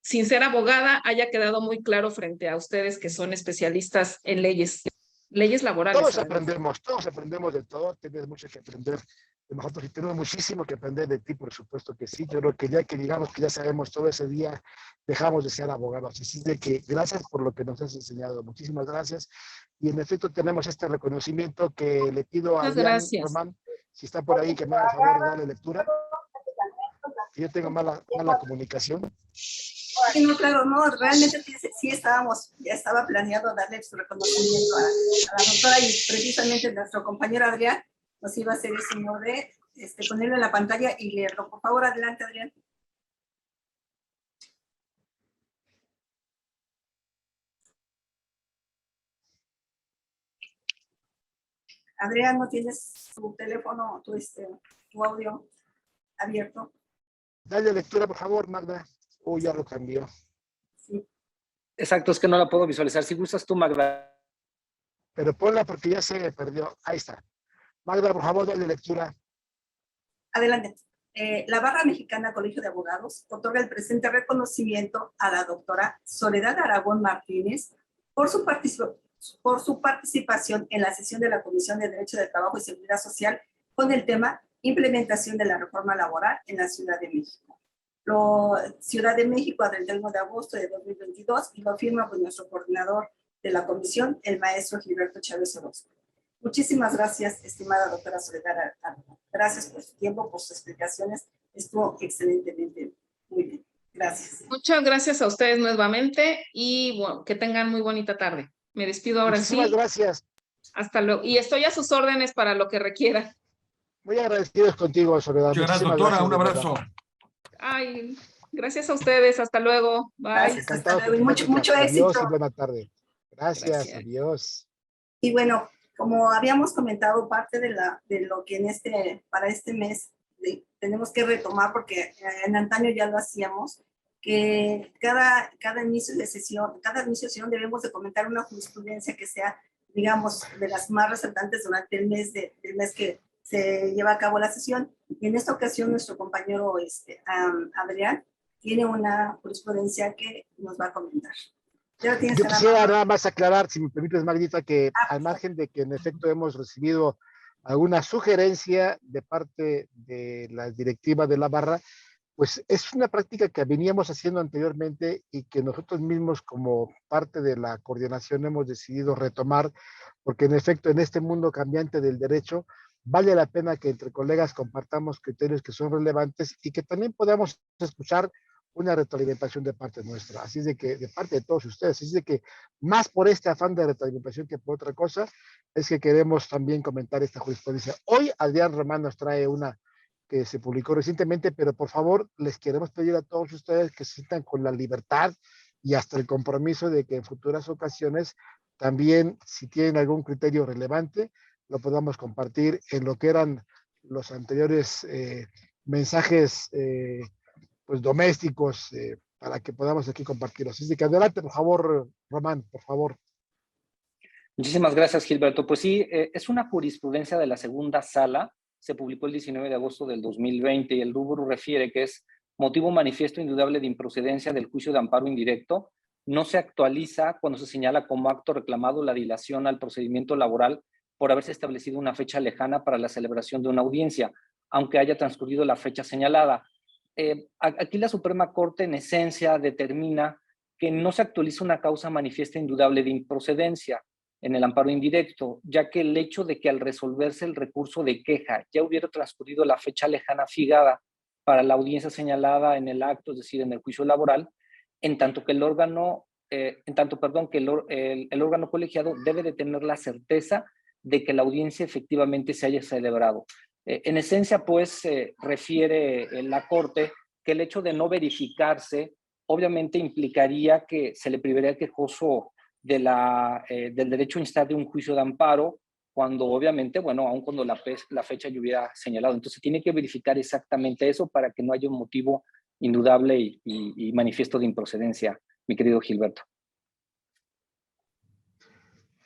sin ser abogada, haya quedado muy claro frente a ustedes que son especialistas en leyes laborales. Todos aprendemos de todo, tienes mucho que aprender de nosotros y tenemos muchísimo que aprender de ti, por supuesto que sí. Yo creo que ya que digamos que ya sabemos todo ese día, dejamos de ser abogados. Así de que gracias por lo que nos has enseñado, muchísimas gracias. Y en efecto tenemos este reconocimiento que le pido a Adrián Román, si está por ahí, que me haga el favor de darle lectura. Que yo tengo mala comunicación. Sí, no, claro, no, realmente sí ya estaba planeado darle su reconocimiento a la doctora, y precisamente nuestro compañero Adrián nos iba a hacer ese honor de ponerlo en la pantalla y leerlo. Por favor, adelante, Adrián. Adrián, ¿no tienes tu teléfono, tu audio abierto? Dale lectura, por favor, Magda. Ya lo cambió. Sí. Exacto, es que no la puedo visualizar. Si gustas tú, Magda. Pero ponla porque ya se perdió. Ahí está. Magda, por favor, dale lectura. Adelante. La Barra Mexicana Colegio de Abogados otorga el presente reconocimiento a la doctora Soledad Aragón Martínez por su participación en la sesión de la Comisión de Derecho del Trabajo y Seguridad Social con el tema Implementación de la Reforma Laboral en la Ciudad de México. Ciudad de México, a 31 de agosto de 2022, y lo firma pues nuestro coordinador de la comisión, el maestro Gilberto Chávez Orozco. Muchísimas gracias, estimada doctora Soledad. Gracias por su tiempo, por sus explicaciones. Estuvo excelentemente muy bien. Gracias. Muchas gracias a ustedes nuevamente y bueno, que tengan muy bonita tarde. Me despido ahora. Muchísimas gracias. Hasta luego. Y estoy a sus órdenes para lo que requieran. Muy agradecidos contigo, Soledad. Muchas gracias, doctora. Un abrazo. Ay, gracias a ustedes. Hasta luego. Bye. Gracias, hasta luego. Y mucho éxito. Adiós y buena tarde. Gracias. Adiós. Y bueno, como habíamos comentado, parte de lo que para este mes tenemos que retomar, porque en antaño ya lo hacíamos, que cada inicio de sesión debemos de comentar una jurisprudencia que sea, digamos, de las más resaltantes durante el mes que se lleva a cabo la sesión. Y en esta ocasión nuestro compañero Adrián tiene una jurisprudencia que nos va a comentar. Yo quisiera nada más aclarar, si me permites, Magdita, que al margen de que en efecto hemos recibido alguna sugerencia de parte de la directiva de la barra, pues es una práctica que veníamos haciendo anteriormente y que nosotros mismos como parte de la coordinación hemos decidido retomar, porque en efecto en este mundo cambiante del derecho vale la pena que entre colegas compartamos criterios que son relevantes y que también podamos escuchar una retroalimentación de parte nuestra, así es de que, de parte de todos ustedes, así es de que más por este afán de retroalimentación que por otra cosa, es que queremos también comentar esta jurisprudencia. Hoy Adrián Román nos trae una que se publicó recientemente, pero por favor les queremos pedir a todos ustedes que se sientan con la libertad y hasta el compromiso de que en futuras ocasiones también, si tienen algún criterio relevante, lo podamos compartir en lo que eran los anteriores mensajes pues domésticos, para que podamos aquí compartirlos. Así que adelante, por favor, Román, por favor. Muchísimas gracias, Gilberto. Pues sí, es una jurisprudencia de la segunda sala, se publicó el 19 de agosto del 2020 y el rubro refiere que es motivo manifiesto indudable de improcedencia del juicio de amparo indirecto, no se actualiza cuando se señala como acto reclamado la dilación al procedimiento laboral por haberse establecido una fecha lejana para la celebración de una audiencia, aunque haya transcurrido la fecha señalada. Aquí la Suprema Corte en esencia determina que no se actualiza una causa manifiesta indudable de improcedencia en el amparo indirecto, ya que el hecho de que al resolverse el recurso de queja ya hubiera transcurrido la fecha lejana fijada para la audiencia señalada en el acto, es decir, en el juicio laboral, en tanto que el órgano colegiado debe de tener la certeza de que la audiencia efectivamente se haya celebrado. En esencia, pues, refiere la Corte que el hecho de no verificarse obviamente implicaría que se le privaría al quejoso del derecho a instar de un juicio de amparo, cuando obviamente, bueno, aun cuando la fecha yo hubiera señalado. Entonces tiene que verificar exactamente eso para que no haya un motivo indudable y manifiesto de improcedencia, mi querido Gilberto.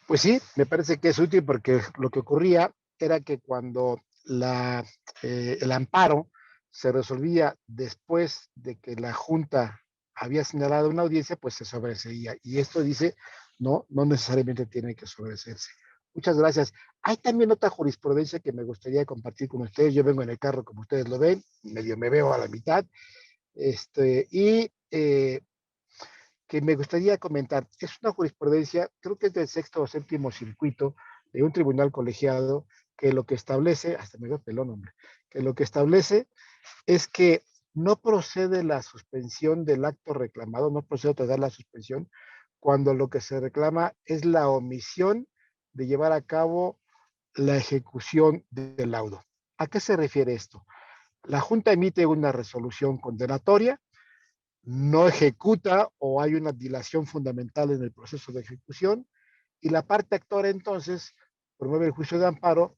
Pues sí, me parece que es útil porque lo que ocurría era que cuando el amparo se resolvía después de que la Junta había señalado una audiencia, pues se sobreseía. Y esto dice, no necesariamente tiene que sobreseerse. Muchas gracias. Hay también otra jurisprudencia que me gustaría compartir con ustedes. Yo vengo en el carro, como ustedes lo ven, medio me veo a la mitad. Que me gustaría comentar. Es una jurisprudencia, creo que es del 6º o 7º circuito de un tribunal colegiado, que lo que establece, hasta me veo pelón, hombre, que lo que establece es que no procede la suspensión del acto reclamado, no procede a otorgar la suspensión cuando lo que se reclama es la omisión de llevar a cabo la ejecución del laudo. ¿A qué se refiere esto? La Junta emite una resolución condenatoria, no ejecuta o hay una dilación fundamental en el proceso de ejecución y la parte actora entonces promueve el juicio de amparo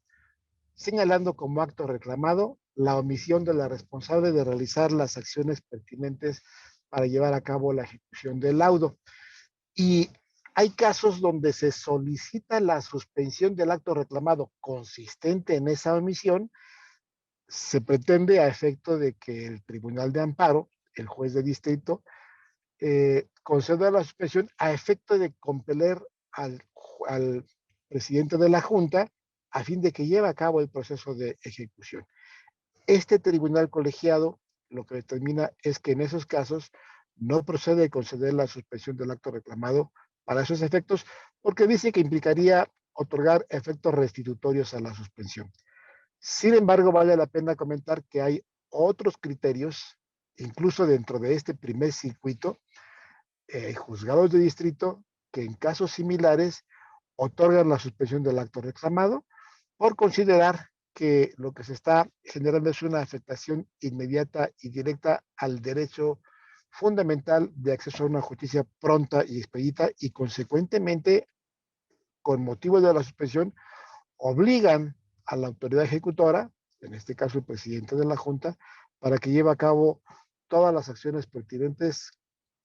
señalando como acto reclamado la omisión de la responsable de realizar las acciones pertinentes para llevar a cabo la ejecución del laudo. Y hay casos donde se solicita la suspensión del acto reclamado consistente en esa omisión, se pretende a efecto de que el Tribunal de Amparo, el juez de distrito, conceda la suspensión a efecto de compeler al presidente de la Junta a fin de que lleve a cabo el proceso de ejecución. Este tribunal colegiado lo que determina es que en esos casos no procede a conceder la suspensión del acto reclamado para esos efectos, porque dice que implicaría otorgar efectos restitutorios a la suspensión. Sin embargo, vale la pena comentar que hay otros criterios, incluso dentro de este primer circuito, juzgados de distrito que en casos similares otorgan la suspensión del acto reclamado por considerar que lo que se está generando es una afectación inmediata y directa al derecho fundamental de acceso a una justicia pronta y expedita y consecuentemente, con motivo de la suspensión, obligan a la autoridad ejecutora, en este caso el presidente de la Junta, para que lleve a cabo todas las acciones pertinentes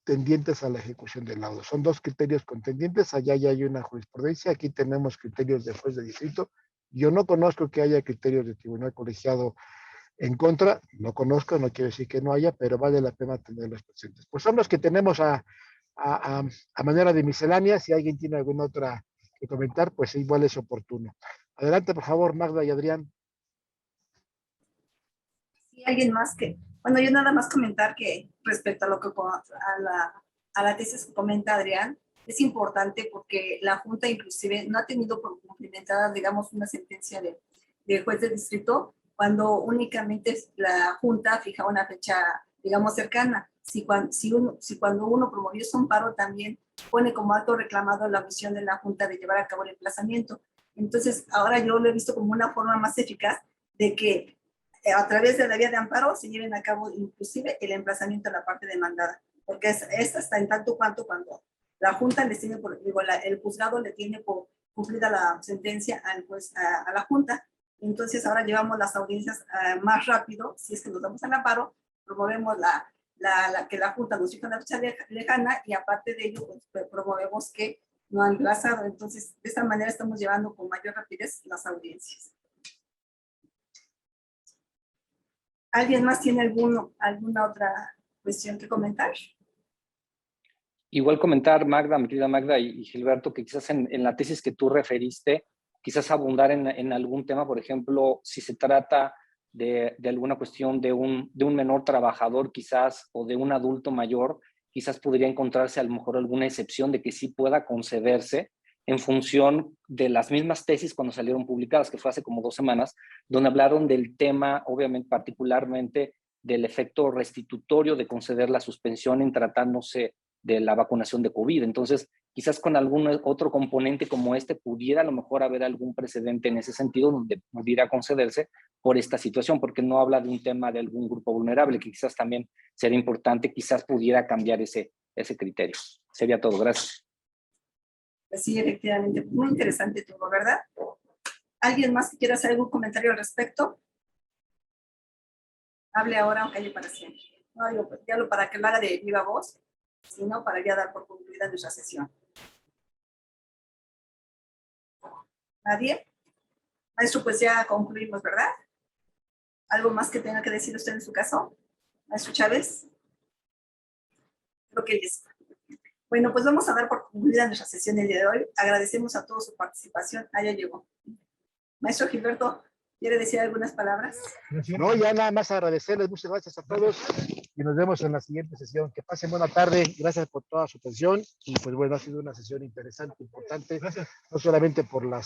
tendientes a la ejecución del laudo. Son dos criterios contendientes, allá ya hay una jurisprudencia, aquí tenemos criterios de juez de distrito. Yo no conozco que haya criterios de tribunal colegiado en contra, no conozco, no quiero decir que no haya, pero vale la pena tenerlos presentes. Pues son los que tenemos a manera de miscelánea. Si alguien tiene alguna otra que comentar, pues igual es oportuno. Adelante, por favor, Magda y Adrián. Sí, alguien más que, bueno, yo nada más comentar que respecto a lo que a la tesis que comenta Adrián, es importante porque la Junta inclusive no ha tenido por cumplimentada, digamos, una sentencia de juez de distrito cuando únicamente la Junta fija una fecha, digamos, cercana. Si cuando uno promovió su amparo también pone como acto reclamado la omisión de la Junta de llevar a cabo el emplazamiento. Entonces, ahora yo lo he visto como una forma más eficaz de que a través de la vía de amparo se lleven a cabo inclusive el emplazamiento de la parte demandada, porque esta está en tanto cuanto cuando la Junta les tiene, el juzgado le tiene por cumplida la sentencia al juez, a la Junta. Entonces ahora llevamos las audiencias más rápido, si es que nos damos al amparo, promovemos que la Junta nos fija una fecha lejana y aparte de ello pues, promovemos que no han emplazado. Entonces de esta manera estamos llevando con mayor rapidez las audiencias. ¿Alguien más tiene alguna otra cuestión que comentar? Igual comentar, Magda, mi querida Magda y Gilberto, que quizás en la tesis que tú referiste, quizás abundar en algún tema, por ejemplo, si se trata de alguna cuestión de un menor trabajador quizás o de un adulto mayor, quizás podría encontrarse a lo mejor alguna excepción de que sí pueda concederse en función de las mismas tesis cuando salieron publicadas, que fue hace como 2 semanas, donde hablaron del tema, obviamente, particularmente del efecto restitutorio de conceder la suspensión en tratándose de la vacunación de COVID. Entonces, quizás con algún otro componente como este pudiera a lo mejor haber algún precedente en ese sentido donde pudiera concederse por esta situación, porque no habla de un tema de algún grupo vulnerable, que quizás también sería importante, quizás pudiera cambiar ese criterio. Sería todo, gracias. Pues sí, efectivamente, muy interesante todo, ¿verdad? ¿Alguien más que quiera hacer algún comentario al respecto? Hable ahora o calle para siempre. No digo, pues, diablo para que lo haga de viva voz, sino para ya dar por concluida nuestra sesión. ¿Nadie? Maestro, pues ya concluimos, ¿verdad? ¿Algo más que tenga que decir usted en su caso? Maestro Chávez. Creo que es. Bueno, pues vamos a dar por concluida nuestra sesión el día de hoy. Agradecemos a todos su participación. Ya llegó. Maestro Gilberto, ¿quiere decir algunas palabras? No, ya nada más agradecerles, muchas gracias a todos y nos vemos en la siguiente sesión. Que pasen buena tarde, gracias por toda su atención y pues bueno, ha sido una sesión interesante, importante, no solamente por la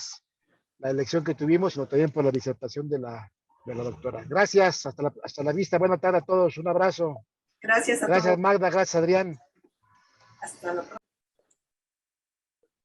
elección que tuvimos, sino también por la disertación de la doctora. Gracias, hasta la vista, buena tarde a todos, un abrazo. Gracias a todos. Gracias Magda, gracias Adrián. Hasta la próxima.